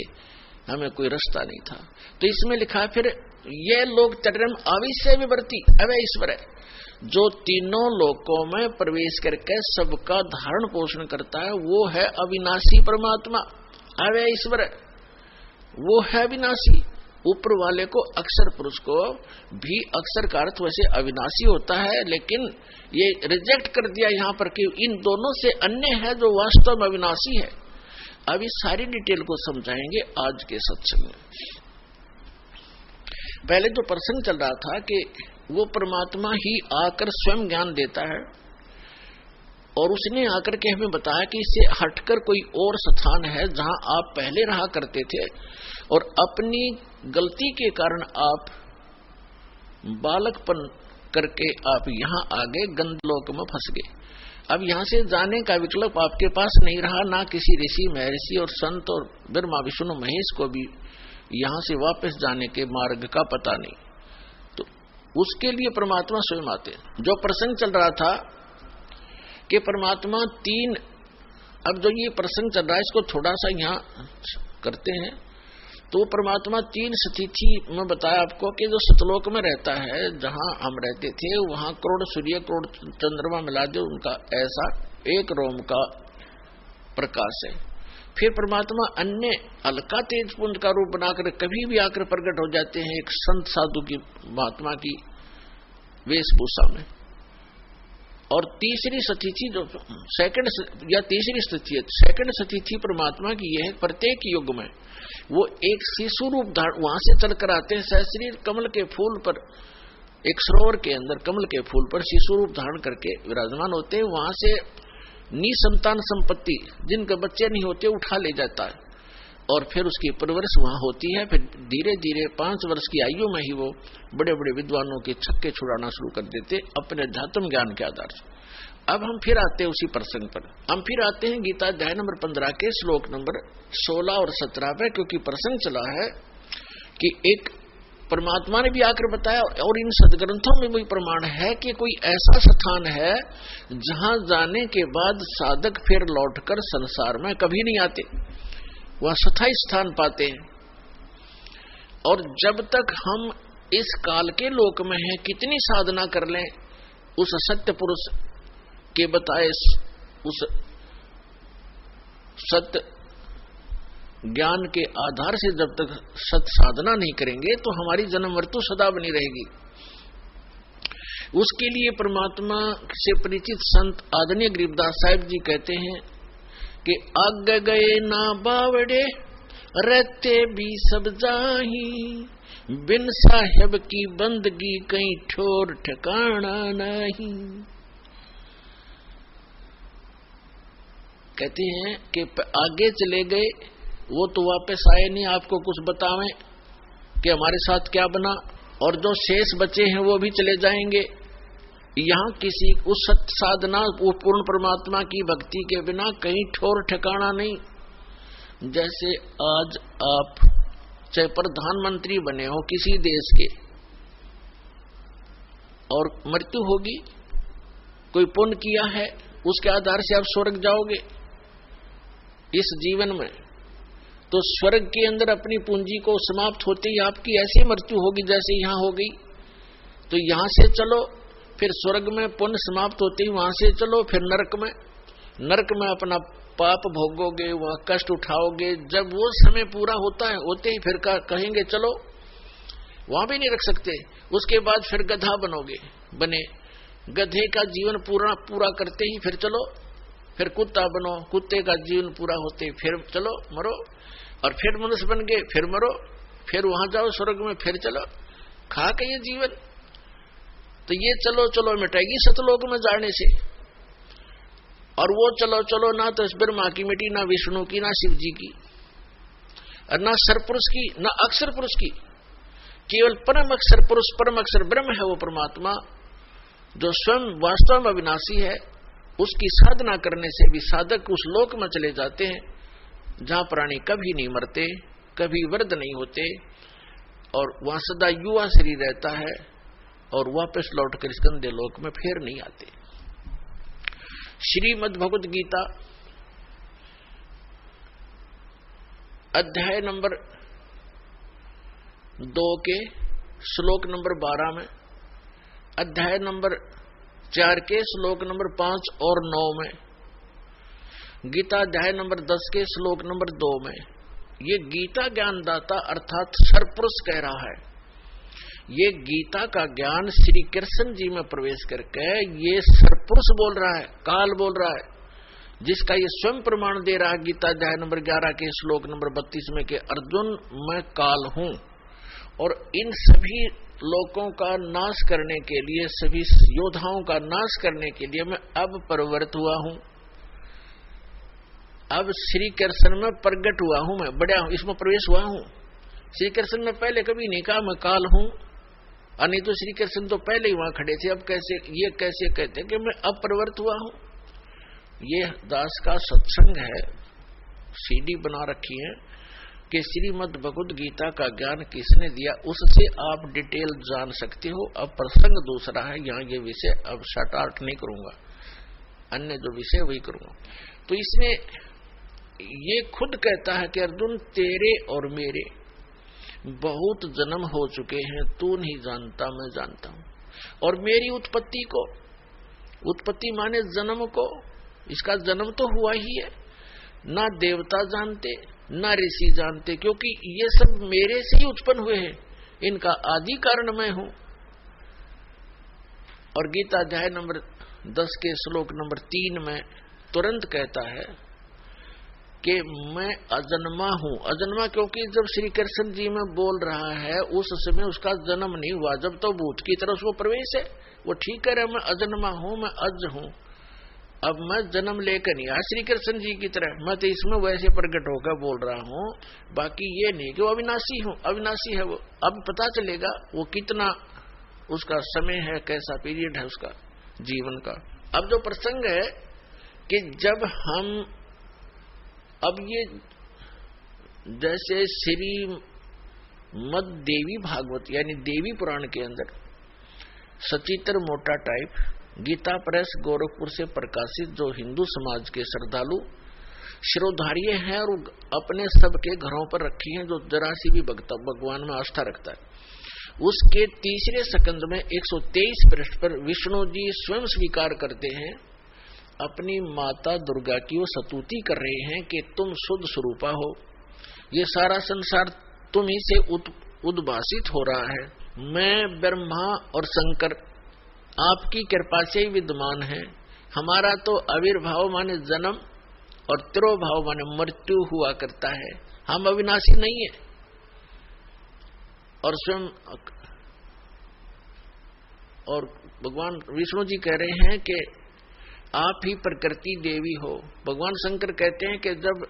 हमें कोई रास्ता नहीं था। तो इसमें लिखा फिर ये लोग चरम अविश्य विवर्ती अवय ईश्वर है, जो तीनों लोकों में प्रवेश करके सबका धारण पोषण करता है, वो है अविनाशी परमात्मा, अवय ईश्वर है, वो है अविनाशी। ऊपर वाले को अक्षर पुरुष को भी अक्षर का अर्थ वैसे अविनाशी होता है, लेकिन ये रिजेक्ट कर दिया यहाँ पर कि इन दोनों से अन्य है जो वास्तव में अविनाशी है। अब इस सारी डिटेल को समझाएंगे आज के सत्संग में। पहले तो प्रसंग चल रहा था कि वो परमात्मा ही आकर स्वयं ज्ञान देता है, और उसने आकर के हमें बताया कि इससे हटकर कोई और स्थान है जहां आप पहले रहा करते थे, और अपनी गलती के कारण आप बालकपन करके आप यहाँ आगे गंधलोक में फंस गए। अब यहाँ से जाने का विकल्प आपके पास नहीं रहा, ना किसी ऋषि महर्षि और संत और ब्रह्मा विष्णु महेश को भी यहाँ से वापस जाने के मार्ग का पता नहीं। तो उसके लिए परमात्मा स्वयं आते हैं। जो प्रसंग चल रहा था कि परमात्मा तीन, अब जो ये प्रसंग चल रहा है इसको थोड़ा सा यहाँ करते हैं। तो परमात्मा तीन स्थिति में बताया आपको कि जो सतलोक में रहता है, जहां हम रहते थे, वहां करोड़ सूर्य करोड़ चंद्रमा मिला दे उनका ऐसा एक रोम का प्रकाश है। फिर परमात्मा अन्य अलका तेज पुंज का रूप बनाकर कभी भी आकर प्रकट हो जाते हैं एक संत साधु की, महात्मा की वेशभूषा में। और तीसरी स्थिति जो सेकंड या तीसरी स्थिति है, सेकंड स्थिति परमात्मा की यह है, प्रत्येक युग में वो एक शिशु रूप धारण, वहां से चलकर आते हैं सहस्री कमल के फूल पर, एक सरोवर के अंदर कमल के फूल पर शिशु रूप धारण करके विराजमान होते हैं। वहां से निसंतान संपत्ति, जिनके बच्चे नहीं होते, उठा ले जाता है और फिर उसकी परवरिश वहां होती है। फिर धीरे धीरे 5 वर्ष की आयु में ही वो बड़े बड़े विद्वानों के छक्के छुड़ाना शुरू कर देते अपने अध्यात्म ज्ञान के आधार से। अब हम फिर आते हैं उसी प्रसंग पर, हम फिर आते हैं गीता अध्याय नंबर 15 के श्लोक नंबर 16 और 17 पे, क्योंकि प्रसंग चला है कि एक परमात्मा ने भी आकर बताया और इन सदग्रंथों में भी प्रमाण है कि कोई ऐसा स्थान है जहां जाने के बाद साधक फिर लौटकर संसार में कभी नहीं आते, वह स्थायी स्थान पाते हैं। और जब तक हम इस काल के लोक में हैं, कितनी साधना कर लें, उस सत्य पुरुष के बताए उस सत्य ज्ञान के आधार से जब तक सत साधना नहीं करेंगे तो हमारी जन्म मृत्यु सदा बनी रहेगी। उसके लिए परमात्मा से परिचित संत आदरणीय गरीबदास साहिब जी कहते हैं कि आग गए ना बावड़े रहते भी सब जाही, बिन साहेब की बंदगी कहीं ठोर ठिकाना नहीं। कहते हैं कि आगे चले गए, वो तो वापस आए नहीं आपको कुछ बतावें कि हमारे साथ क्या बना, और जो शेष बचे हैं वो भी चले जाएंगे। यहाँ किसी उस सत्य साधना, वो पूर्ण परमात्मा की भक्ति के बिना कहीं ठोर ठिकाना नहीं। जैसे आज आप चाहे प्रधानमंत्री बने हो किसी देश के और मृत्यु होगी, कोई पुण्य किया है उसके आधार से आप स्वर्ग जाओगे इस जीवन में, तो स्वर्ग के अंदर अपनी पूंजी को समाप्त होते ही आपकी ऐसी मृत्यु होगी जैसे यहाँ हो गई। तो यहाँ से चलो, फिर स्वर्ग में पुण्य समाप्त होते ही वहां से चलो, फिर नरक में अपना पाप भोगोगे, वहां कष्ट उठाओगे। जब वो समय पूरा होता है, होते ही फिर कहेंगे चलो, वहां भी नहीं रख सकते। उसके बाद फिर गधा बने गधे का जीवन पूरा करते ही फिर चलो, फिर कुत्ता बनो, कुत्ते का जीवन पूरा होते फिर चलो मरो। और फिर मनुष्य बन गए, फिर मरो, फिर वहां जाओ स्वर्ग में, फिर चलो, खा के ये जीवन। तो ये चलो चलो मिटाएगी सतलोक में जाने से। और वो चलो चलो ना तो इस ब्रह्मा की मिटी, ना विष्णु की, ना शिव जी की, और ना सरपुरुष की, ना अक्षर पुरुष की। केवल परम अक्षर पुरुष, परम अक्षर ब्रह्म है वो परमात्मा, जो स्वयं वास्तव में अविनाशी है। उसकी साधना करने से भी साधक उस लोक में चले जाते हैं जहां प्राणी कभी नहीं मरते, कभी वृद्ध नहीं होते, और वहां सदा युवा शरीर रहता है, और वापस लौटकर इस गंदे लोक में फिर नहीं आते। श्रीमद् भगवद गीता अध्याय नंबर 2 के श्लोक नंबर 12 में, अध्याय नंबर 4 के श्लोक नंबर 5 और 9 में, गीता अध्याय नंबर 10 के श्लोक नंबर 2 में, ये गीता ज्ञानदाता अर्थात सरपुरुष कह रहा है। ये गीता का ज्ञान श्री कृष्ण जी में प्रवेश करके ये सरपुरुष बोल रहा है, काल बोल रहा है, जिसका ये स्वयं प्रमाण दे रहा है गीता अध्याय नंबर 11 के श्लोक नंबर 32 में, कि अर्जुन मैं काल हूं, और इन सभी लोगों का नाश करने के लिए, सभी योद्धाओं का नाश करने के लिए मैं अब प्रवृत्त हुआ हूं, अब श्री कृष्ण में प्रकट हुआ हूं, मैं बड़ा हूं, इसमें प्रवेश हुआ हूं। श्री कृष्ण ने पहले कभी नहीं कहा मैं काल हूं, और नहीं तो श्री कृष्ण तो पहले ही वहां खड़े थे, अब कैसे ये कैसे कहते कि मैं अब प्रवृत्त हुआ हूं। ये दास का सत्संग है, सीडी बना रखी है कि श्रीमद् भगवद गीता का ज्ञान किसने दिया, उससे आप डिटेल जान सकते हो। अब प्रसंग दूसरा है, यहाँ ये विषय अब शॉर्ट आउट नहीं करूंगा, अन्य जो विषय वही करूंगा। तो इसने ये खुद कहता है कि अर्जुन तेरे और मेरे बहुत जन्म हो चुके हैं, तू नहीं जानता मैं जानता हूं, और मेरी उत्पत्ति को, उत्पत्ति माने जन्म को, इसका जन्म तो हुआ ही है, ना देवता जानते ना ऋषि जानते, क्योंकि ये सब मेरे से ही उत्पन्न हुए हैं, इनका आदि कारण मैं हूं। और गीता अध्याय नंबर 10 के श्लोक नंबर 3 में तुरंत कहता है कि मैं अजन्मा हूं। अजन्मा क्योंकि जब श्री कृष्ण जी में बोल रहा है उस समय उसका जन्म नहीं हुआ, जब तो भूत की तरफ वो प्रवेश है, वो ठीक कह रहा है मैं अजन्मा हूं, मैं अज हूं, अब मैं जन्म लेकर नहीं आया श्री कृष्ण जी की तरह, मैं तो इसमें वैसे प्रकट होकर बोल रहा हूं, बाकी ये नहीं कि वो अविनाशी हूं, अविनाशी है वो। अब पता चलेगा वो कितना उसका समय है, कैसा पीरियड है उसका जीवन का। अब जो प्रसंग है कि जब हम, अब ये जैसे श्री मद देवी भागवत यानी देवी पुराण के अंदर सचित्र मोटा टाइप गीता प्रेस गोरखपुर से प्रकाशित, जो हिंदू समाज के श्रद्धालु शिरोधार्य हैं और अपने सबके घरों पर रखी हैं, जो जरा सी भी भगवान में आस्था रखता है, उसके तीसरे स्कंद में 123 पृष्ठ पर विष्णु जी स्वयं स्वीकार करते हैं, अपनी माता दुर्गा की वो स्तुति कर रहे हैं कि तुम शुद्ध स्वरूपा हो, ये सारा संसार तुम ही से उद्भासित हो रहा है, मैं ब्रह्मा और शंकर आपकी कृपा से ही विद्यमान है, हमारा तो आविर्भाव माने जन्म और तिरोभाव माने मृत्यु हुआ करता है, हम अविनाशी नहीं है। और स्वयं और भगवान विष्णु जी कह रहे हैं कि आप ही प्रकृति देवी हो। भगवान शंकर कहते हैं कि जब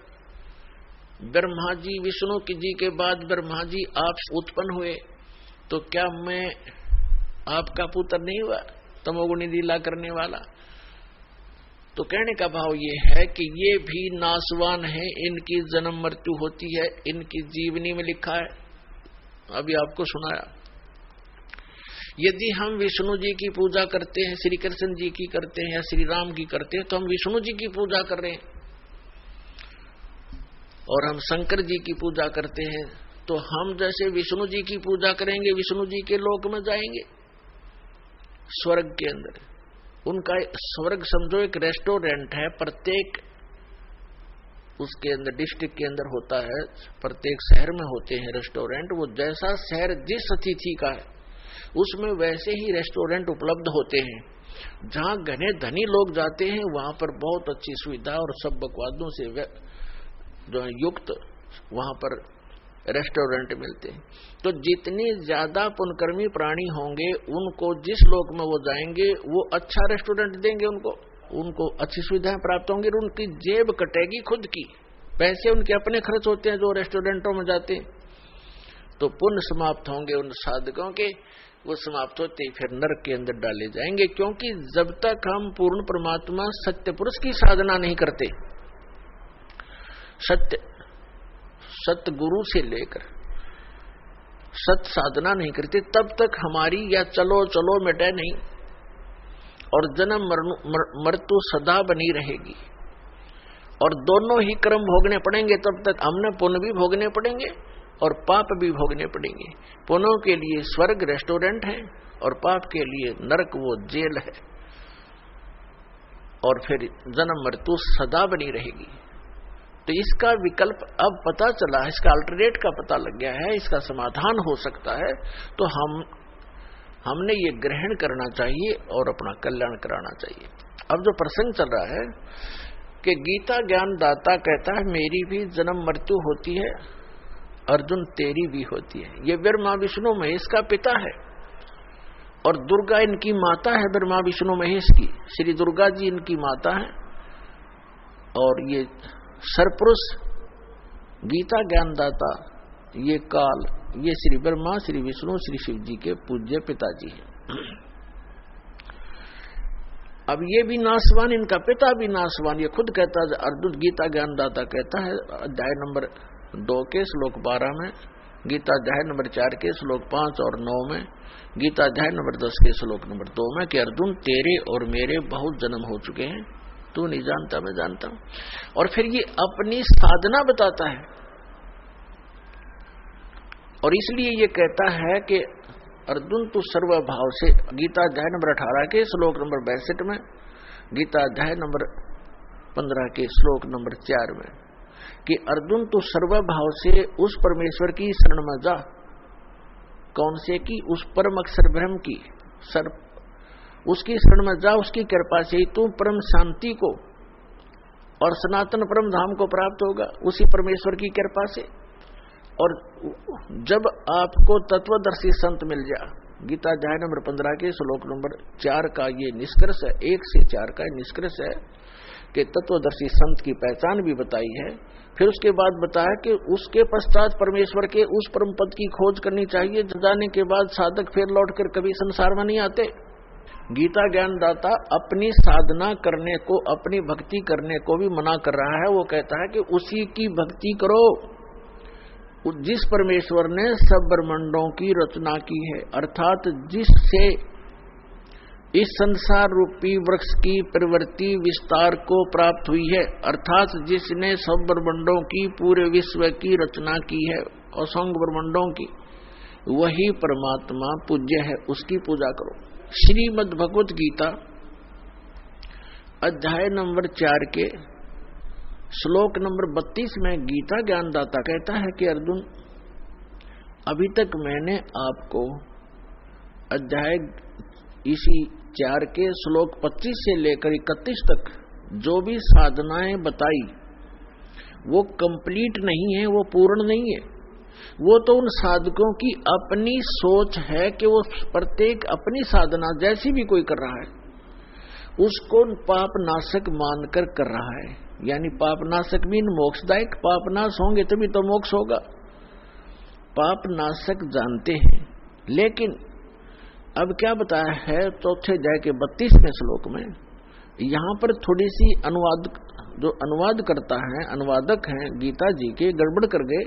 ब्रह्मा जी विष्णु जी के बाद ब्रह्मा जी आप उत्पन्न हुए तो क्या मैं आपका पुत्र नहीं हुआ, तमोगुणी लीला करने वाला। तो कहने का भाव ये है कि ये भी नासवान है, इनकी जन्म मृत्यु होती है, इनकी जीवनी में लिखा है, अभी आपको सुनाया। यदि हम विष्णु जी की पूजा करते हैं, श्री कृष्ण जी की करते हैं या श्री राम की करते हैं, तो हम विष्णु जी की पूजा कर रहे हैं, और हम शंकर जी की पूजा करते हैं तो हम जैसे विष्णु जी की पूजा करेंगे, विष्णु जी के लोक में जाएंगे, स्वर्ग के अंदर। उनका स्वर्ग समझो एक रेस्टोरेंट है, प्रत्येक उसके अंदर डिस्ट्रिक्ट के अंदर होता है, प्रत्येक शहर में होते हैं रेस्टोरेंट। वो जैसा शहर जिस अतिथि का है उसमें वैसे ही रेस्टोरेंट उपलब्ध होते हैं। जहां घने धनी लोग जाते हैं वहां पर बहुत अच्छी सुविधा और सब बकवादों से जो है युक्त वहां पर रेस्टोरेंट मिलते हैं। तो जितने ज्यादा पुण्यकर्मी प्राणी होंगे उनको जिस लोक में वो जाएंगे वो अच्छा रेस्टोरेंट देंगे, उनको अच्छी सुविधाएं प्राप्त होंगी, उनकी जेब कटेगी खुद की, पैसे उनके अपने खर्च होते हैं जो रेस्टोरेंटों में जाते हैं। तो पुण्य समाप्त होंगे उन साधकों के, वो समाप्त होते ही फिर नरक के अंदर डाले जाएंगे। क्योंकि जब तक हम पूर्ण परमात्मा सत्य पुरुष की साधना नहीं करते, सत्य गुरु से लेकर सत्य साधना नहीं करते, तब तक हमारी या चलो चलो मिटे नहीं और जन्म मृत्यु सदा बनी रहेगी। और दोनों ही कर्म भोगने पड़ेंगे, तब तक हमने पुण्य भी भोगने पड़ेंगे और पाप भी भोगने पड़ेंगे। पुण्यों के लिए स्वर्ग रेस्टोरेंट है और पाप के लिए नरक वो जेल है, और फिर जन्म मृत्यु सदा बनी रहेगी। तो इसका विकल्प अब पता चला है, इसका अल्टरनेट का पता लग गया है, इसका समाधान हो सकता है। तो हमने ये ग्रहण करना चाहिए और अपना कल्याण कराना चाहिए। अब जो प्रसंग चल रहा है कि गीता ज्ञान दाता कहता है मेरी भी जन्म मृत्यु होती है, अर्जुन तेरी भी होती है। ये ब्रह्मा विष्णु महेश का पिता है और दुर्गा इनकी माता है, ब्रह्मा विष्णु महेश की। श्री दुर्गा जी इनकी माता है और ये सरपुरुष गीता ज्ञानदाता ये काल, ये श्री ब्रह्मा श्री विष्णु श्री शिव जी के पूज्य पिताजी हैं। अब ये भी नासवान, इनका पिता भी नासवान। ये खुद कहता है, अर्जुन गीता ज्ञानदाता कहता है अध्याय नंबर 2 के श्लोक 12 में, गीता अध्याय नंबर 4 के श्लोक 5 और 9 में, गीता अध्याय नंबर 10 के श्लोक नंबर 2 में कि अर्जुन तेरे और मेरे बहुत जन्म हो चुके हैं, तू नहीं जानता मैं जानता हूं। और फिर ये अपनी साधना बताता है और इसलिए ये कहता है कि अर्जुन तू सर्वभाव से, गीता अध्याय नंबर 18 के श्लोक नंबर 62 में, गीता अध्याय नंबर 15 के श्लोक नंबर 4 में कि अर्जुन तू सर्वभाव से उस परमेश्वर की शरण में जा। कौन से की? उस परम अक्षर ब्रह्म की, उसकी शरण में जा। उसकी कृपा से ही तू परम शांति को और सनातन परम धाम को प्राप्त होगा, उसी परमेश्वर की कृपा से। और जब आपको तत्वदर्शी संत मिल जाए, गीता अध्याय नंबर 15 के श्लोक नंबर 4 का ये निष्कर्ष है, 1 से 4 का निष्कर्ष है कि तत्वदर्शी संत की पहचान भी बताई है। फिर उसके बाद बताया कि उसके पश्चात परमेश्वर के उस परम पद की खोज करनी चाहिए, जाने के बाद साधक फिर लौटकर कभी संसार में नहीं आते। गीता ज्ञानदाता अपनी साधना करने को, अपनी भक्ति करने को भी मना कर रहा है। वो कहता है कि उसी की भक्ति करो जिस परमेश्वर ने सब ब्रह्मांडों की रचना की है, अर्थात जिससे इस संसार रूपी वृक्ष की प्रवृत्ति विस्तार को प्राप्त हुई है, अर्थात जिसने सब ब्रह्मांडों की, पूरे विश्व की रचना की है, असंख्य ब्रह्मांडों की, वही परमात्मा पूज्य है, उसकी पूजा करो। श्रीमद् भगवत गीता अध्याय नंबर 4 के श्लोक नंबर 32 में गीता ज्ञानदाता कहता है कि अर्जुन अभी तक मैंने आपको अध्याय इसी 4 के श्लोक 25 से लेकर 31 तक जो भी साधनाएं बताई वो कंप्लीट नहीं है, वो पूर्ण नहीं है। वो तो उन साधकों की अपनी सोच है कि वो प्रत्येक अपनी साधना जैसी भी कोई कर रहा है उसको पाप नाशक मानकर कर रहा है। यानी पाप नाशक मीन मोक्षदायक, पाप नाश होंगे तभी तो मोक्ष होगा। पाप नाशक जानते हैं, लेकिन अब क्या बताया है चौथे अध्याय के 32वें श्लोक में, यहाँ पर थोड़ी सी जो अनुवाद करता है, अनुवादक हैं गीता जी के, गड़बड़ कर गए,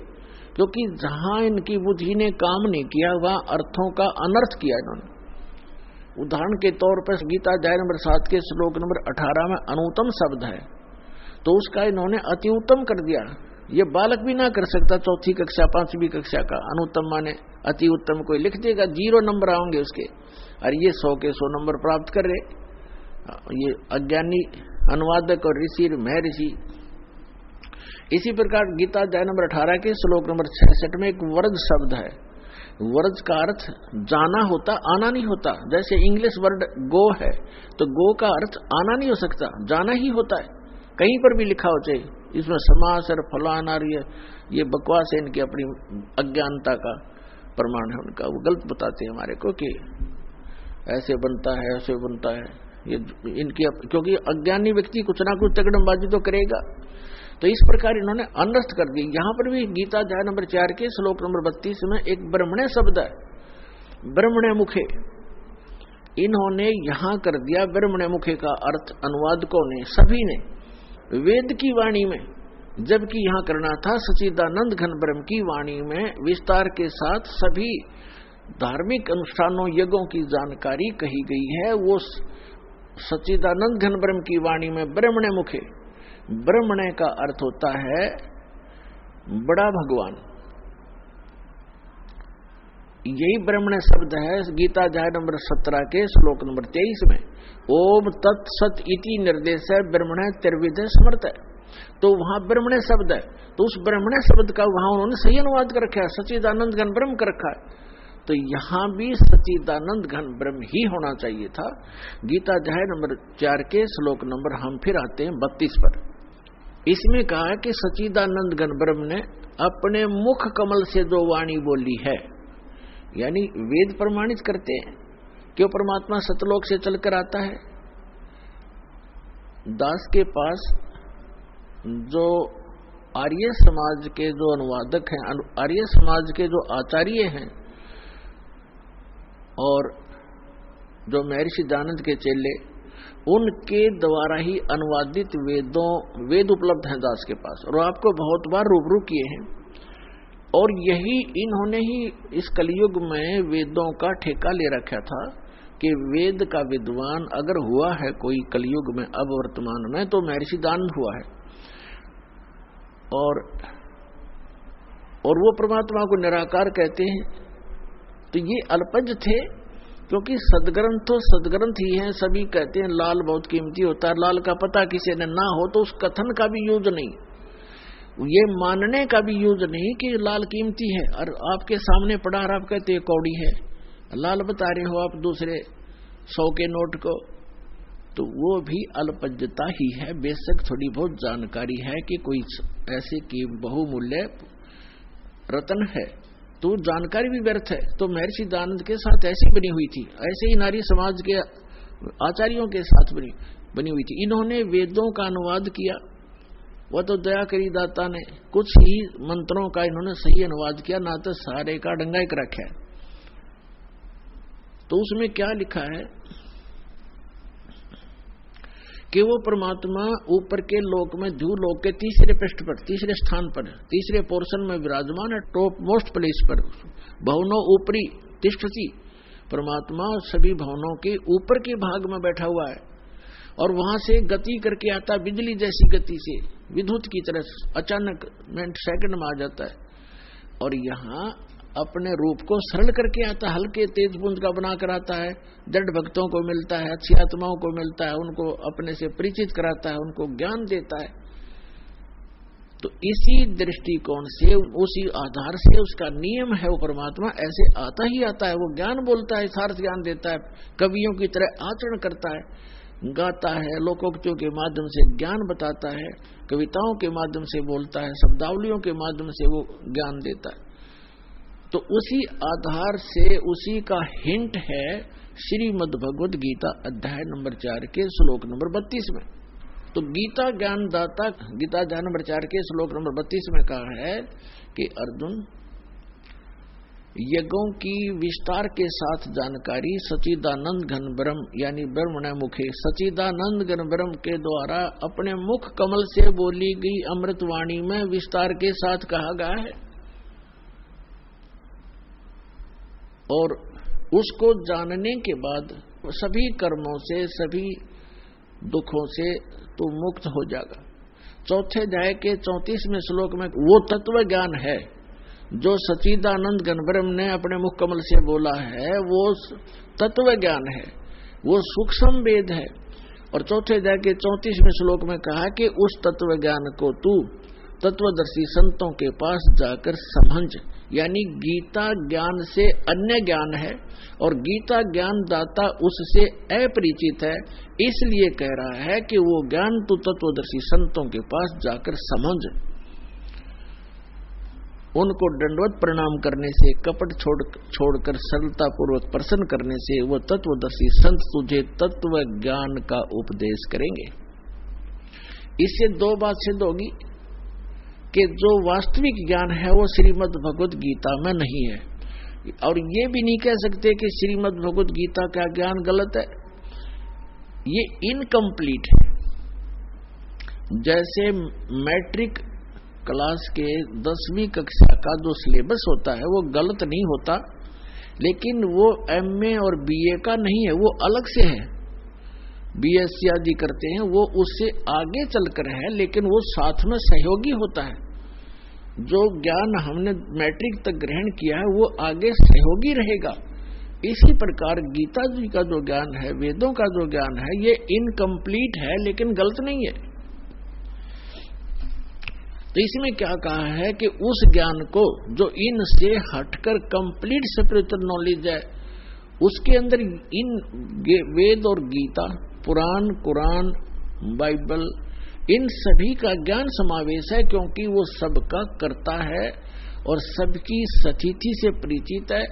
क्योंकि जहां इनकी बुद्धि ने काम नहीं किया वहां अर्थों का अनर्थ किया इन्होंने। उदाहरण के तौर पर गीता अध्याय नंबर 7 के श्लोक नंबर 18 में अनुत्तम शब्द है, तो उसका इन्होंने अति उत्तम कर दिया। ये बालक भी ना कर सकता, 4वीं कक्षा 5वीं कक्षा का अनुत्तम माने अति उत्तम कोई लिख देगा, 0 नंबर आएंगे उसके, और ये 100 के 100 नंबर प्राप्त कर रहे। ये अज्ञानी अनुवादक और ऋषि महर्षि। इसी प्रकार गीता अध्याय नंबर 18 के श्लोक नंबर 66 में एक वर्ज शब्द है। वर्ज का अर्थ जाना होता, आना नहीं होता। जैसे इंग्लिश वर्ड गो है, तो गो का अर्थ आना नहीं हो सकता, जाना ही होता है। कहीं पर भी लिखा हो चाहिए, इसमें समास और फलान और ये बकवास है, इनकी अपनी अज्ञानता का प्रमाण है उनका। वो गलत बताते हैं हमारे को कि ऐसे बनता है ऐसे बनता है, ये इनकी क्योंकि अज्ञानी व्यक्ति कुछ ना कुछ तगड़मबाजी तो करेगा। तो इस प्रकार इन्होंने अनर्थ कर दी। यहां पर भी गीता अध्याय नंबर 4 के श्लोक नंबर 32 में एक ब्रह्मणे शब्द है, ब्रह्मणे मुखे, इन्होंने यहां कर दिया ब्रह्मणे मुखे का अर्थ अनुवादकों ने, सभी ने वेद की वाणी में, जबकि यहां करना था सच्चिदानंद घन ब्रह्म की वाणी में विस्तार के साथ सभी धार्मिक अनुष्ठानों यज्ञों की जानकारी कही गई है। वो सच्चिदानंद घन ब्रह्म की वाणी में ब्रह्मणे मुखे, ब्रह्मणे का अर्थ होता है बड़ा भगवान, यही ब्रह्मणे शब्द है गीता अध्याय नंबर 17 के श्लोक नंबर 23 में। ओम तत्सत इति निर्देश है ब्रह्मणे त्रिविध समर्थ है, तो वहां ब्रह्मणे शब्द है, तो उस ब्रह्मणे शब्द का वहां उन्होंने सही अनुवाद कर रखा है, सच्चिदानंद घन ब्रह्म कर रखा है। तो यहां भी सच्चिदानंद घन ब्रह्म ही होना चाहिए था। गीता अध्याय नंबर 4 के श्लोक नंबर हम फिर आते हैं 32 पर। इसमें कहा है कि सच्चिदानंद घन ब्रह्म ने अपने मुख कमल से जो वाणी बोली है, यानी वेद प्रमाणित करते हैं कि परमात्मा सतलोक से चलकर आता है। दास के पास जो आर्य समाज के जो अनुवादक हैं, आर्य समाज के जो आचार्य हैं और जो महर्षि दयानंद के चेले, उनके द्वारा ही अनुवादित वेद उपलब्ध हैं दास के पास, और आपको बहुत बार रूबरू किए हैं। और यही इन्होंने ही इस कलयुग में वेदों का ठेका ले रखा था कि वेद का विद्वान अगर हुआ है कोई कलयुग में अब वर्तमान में, तो महर्षि दयानंद हुआ है। और वो परमात्मा को निराकार कहते हैं। तो ये अल्पज थे, क्योंकि सदग्रंथ तो सदग्रंथ ही है। सभी कहते हैं लाल बहुत कीमती होता है, लाल का पता किसी ने ना हो तो उस कथन का भी यूज नहीं, ये मानने का भी यूज नहीं कि लाल कीमती है। और आपके सामने पड़ा और आप कहते कौड़ी है, लाल बता रहे हो आप दूसरे 100 के नोट को, तो वो भी अल्पज्यता ही है। बेशक थोड़ी बहुत जानकारी है कि कोई ऐसे की बहुमूल्य रत्न है, तो जानकारी भी व्यर्थ है। तो महर्षि दयानंद के साथ ऐसी बनी हुई थी, ऐसे ही नारी समाज के आचार्यों के साथ बनी हुई थी। इन्होंने वेदों का अनुवाद किया, वह तो दया करी दाता ने कुछ ही मंत्रों का इन्होंने सही अनुवाद किया, ना तो सारे का डंगा एक रखा है। तो उसमें क्या लिखा है कि वो परमात्मा ऊपर के लोक में ध्रुव लोक के तीसरे पृष्ठ पर, तीसरे स्थान पर, तीसरे पोर्शन में विराजमान है, टॉप मोस्ट प्लेस पर, भवनों ऊपरी तिष्ठति, परमात्मा सभी भवनों के ऊपर के भाग में बैठा हुआ है। और वहां से गति करके आता, बिजली जैसी गति से, विद्युत की तरह अचानक मिनट सेकंड में आ जाता है। और यहाँ अपने रूप को सरल करके आता, हल्के तेज पुंज का बनाकर आता है, दृढ़ भक्तों को मिलता है, अच्छी आत्माओं को मिलता है, उनको अपने से परिचित कराता है, उनको ज्ञान देता है। तो इसी दृष्टिकोण से, उसी आधार से उसका नियम है, वो परमात्मा ऐसे आता ही आता है। वो ज्ञान बोलता है, सार्थ ज्ञान देता है, कवियों की तरह आचरण करता है, गाता है, लोकोक्तियों के माध्यम से ज्ञान बताता है, कविताओं के माध्यम से बोलता है, शब्दावलियों के माध्यम से वो ज्ञान देता है। तो उसी आधार से उसी का हिंट है श्रीमद् भगवद गीता अध्याय नंबर 4 के श्लोक नंबर 32 में। तो गीता ज्ञानदाता, गीता अध्याय नंबर 4 के श्लोक नंबर 32 में कहा है कि अर्जुन, यज्ञों की विस्तार के साथ जानकारी सच्चिदानंद घन ब्रह्म यानी ब्रह्मणे मुखे, सच्चिदानंद घन ब्रह्म के द्वारा अपने मुख कमल से बोली गई अमृत वाणी में विस्तार के साथ कहा गया है। और उसको जानने के बाद सभी कर्मों से, सभी दुखों से तो मुक्त हो जाएगा। चौथे अध्याय के 34वें श्लोक में वो तत्व ज्ञान है जो सच्चिदानंद घन ब्रह्म ने अपने मुख कमल से बोला है, वो तत्व ज्ञान है, वो सूक्ष्म वेद है। और चौथे अध्याय के 34वें श्लोक में कहा कि उस तत्व ज्ञान को तू तत्वदर्शी संतों के पास जाकर समझ, यानी गीता ज्ञान से अन्य ज्ञान है और गीता ज्ञान दाता उससे अपरिचित है, इसलिए कह रहा है कि वो ज्ञान तू तत्वदर्शी संतों के पास जाकर समझ। उनको दंडवत प्रणाम करने से, कपट छोड़कर सरलता पूर्वक प्रसन्न करने से वो तत्वदर्शी संत तुझे तत्व ज्ञान का उपदेश करेंगे। इससे दो बात सिद्ध होगी कि जो वास्तविक ज्ञान है वो श्रीमद् भगवत गीता में नहीं है, और ये भी नहीं कह सकते कि श्रीमद् भगवत गीता का ज्ञान गलत है, ये इनकम्प्लीट है। जैसे मैट्रिक क्लास के 10वीं कक्षा का जो सिलेबस होता है वो गलत नहीं होता, लेकिन वो एमए और बीए का नहीं है, वो अलग से है। बीएससी आदि करते हैं वो उससे आगे चलकर है, लेकिन वो साथ में सहयोगी होता है। जो ज्ञान हमने मैट्रिक तक ग्रहण किया है वो आगे सहयोगी रहेगा। इसी प्रकार गीता जी का जो ज्ञान है, वेदों का जो ज्ञान है, ये इनकम्प्लीट है लेकिन गलत नहीं है। तो इसमें क्या कहा है कि उस ज्ञान को जो इनसे हटकर कंप्लीट स्पिरिचुअल नॉलेज है, उसके अंदर इन वेद और गीता, पुराण, कुरान, बाइबल, इन सभी का ज्ञान समावेश है, क्योंकि वो सबका करता है और सबकी स्थिति से परिचित है,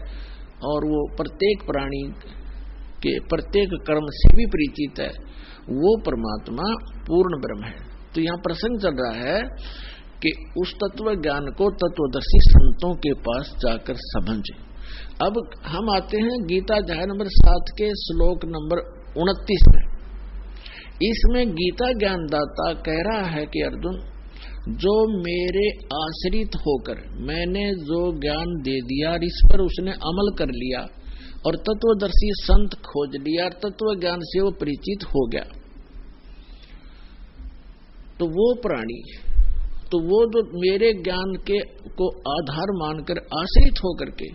और वो प्रत्येक प्राणी के प्रत्येक कर्म से भी परिचित है। वो परमात्मा पूर्ण ब्रह्म है। तो यहाँ प्रसंग चल रहा है कि उस तत्व ज्ञान को तत्वदर्शी संतों के पास जाकर समझे। अब हम आते हैं गीता अध्याय नंबर 7 के श्लोक नंबर 29 में। इसमें गीता ज्ञानदाता कह रहा है कि अर्जुन, जो मेरे आश्रित होकर मैंने जो ज्ञान दे दिया और इस पर उसने अमल कर लिया और तत्वदर्शी संत खोज लिया और तत्व ज्ञान से वो परिचित हो गया, तो वो प्राणी, तो वो जो मेरे ज्ञान के को आधार मानकर आश्रित होकर के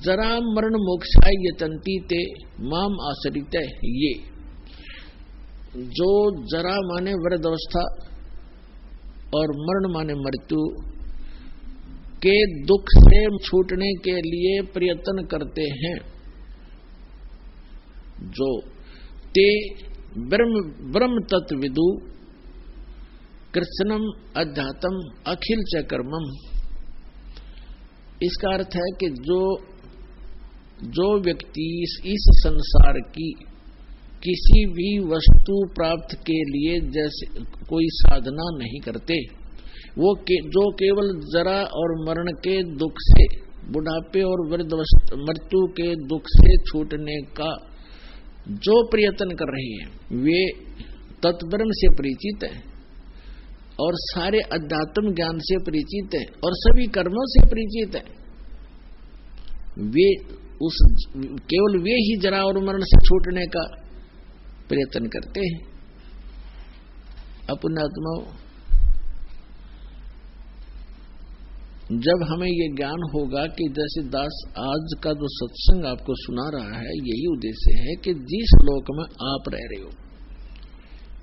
जरा मरण मोक्षाय यतन्ति ते माम आश्रित, ये जो जरा माने वृद्ध अवस्था और मरण माने मृत्यु के दुख से छूटने के लिए प्रयत्न करते हैं, जो ते ब्रह्म तत्विदु कृष्णम अध्यात्म अखिल च कर्मम। इसका अर्थ है कि जो व्यक्ति इस संसार की किसी भी वस्तु प्राप्त के लिए जैसे कोई साधना नहीं करते, वो जो केवल जरा और मरण के दुख से, बुढ़ापे और वृद्ध मृत्यु के दुख से छूटने का जो प्रयत्न कर रहे हैं, वे तत्ब्रह्म से परिचित हैं और सारे अध्यात्म ज्ञान से परिचित हैं और सभी कर्मों से परिचित हैं। वे केवल वे ही जरा और मरण से छूटने का प्रयत्न करते हैं। अपने आत्माओं, जब हमें ये ज्ञान होगा कि जैसे दास आज का जो सत्संग आपको सुना रहा है, यही उद्देश्य है कि जिस लोक में आप रह रहे हो,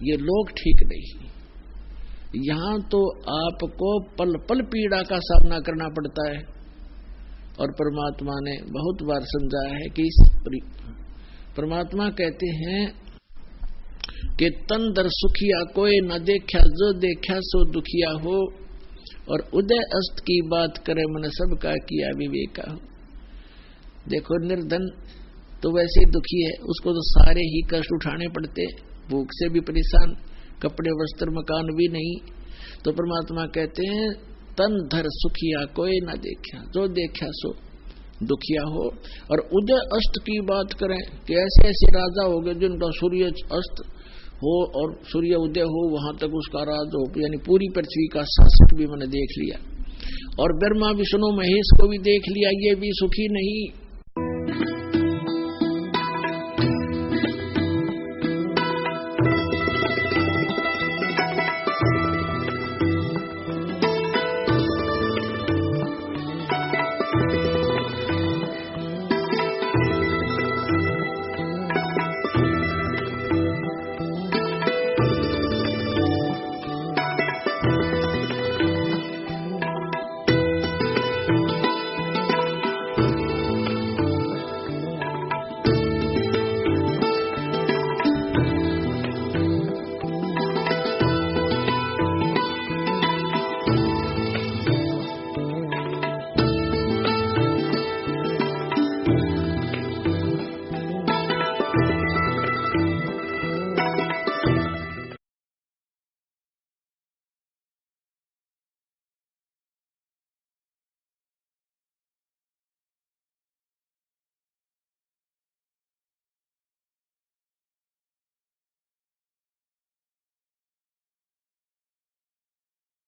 ये लोक ठीक नहीं। यहाँ तो आपको पल पल पीड़ा का सामना करना पड़ता है, और परमात्मा ने बहुत बार समझाया है कि परमात्मा कहते हैं कि तन दर सुखिया कोई न देखा, जो देखा सो दुखिया हो, और उदय अस्त की बात करे मन सबका किया विवेका हो। देखो, निर्धन तो वैसे ही दुखी है, उसको तो सारे ही कष्ट उठाने पड़ते, भूख से भी परेशान, कपड़े वस्त्र मकान भी नहीं। तो परमात्मा कहते हैं तन धर सुखिया कोई न देखा, जो देखा सो दुखिया हो। और उदय अस्त की बात करें कि ऐसे ऐसे राजा हो गए जिनका सूर्य अस्त हो और सूर्य उदय हो, वहां तक उसका राज हो, यानी पूरी पृथ्वी का शासक भी मैंने देख लिया, और ब्रह्मा विष्णु महेश को भी देख लिया, ये भी सुखी नहीं।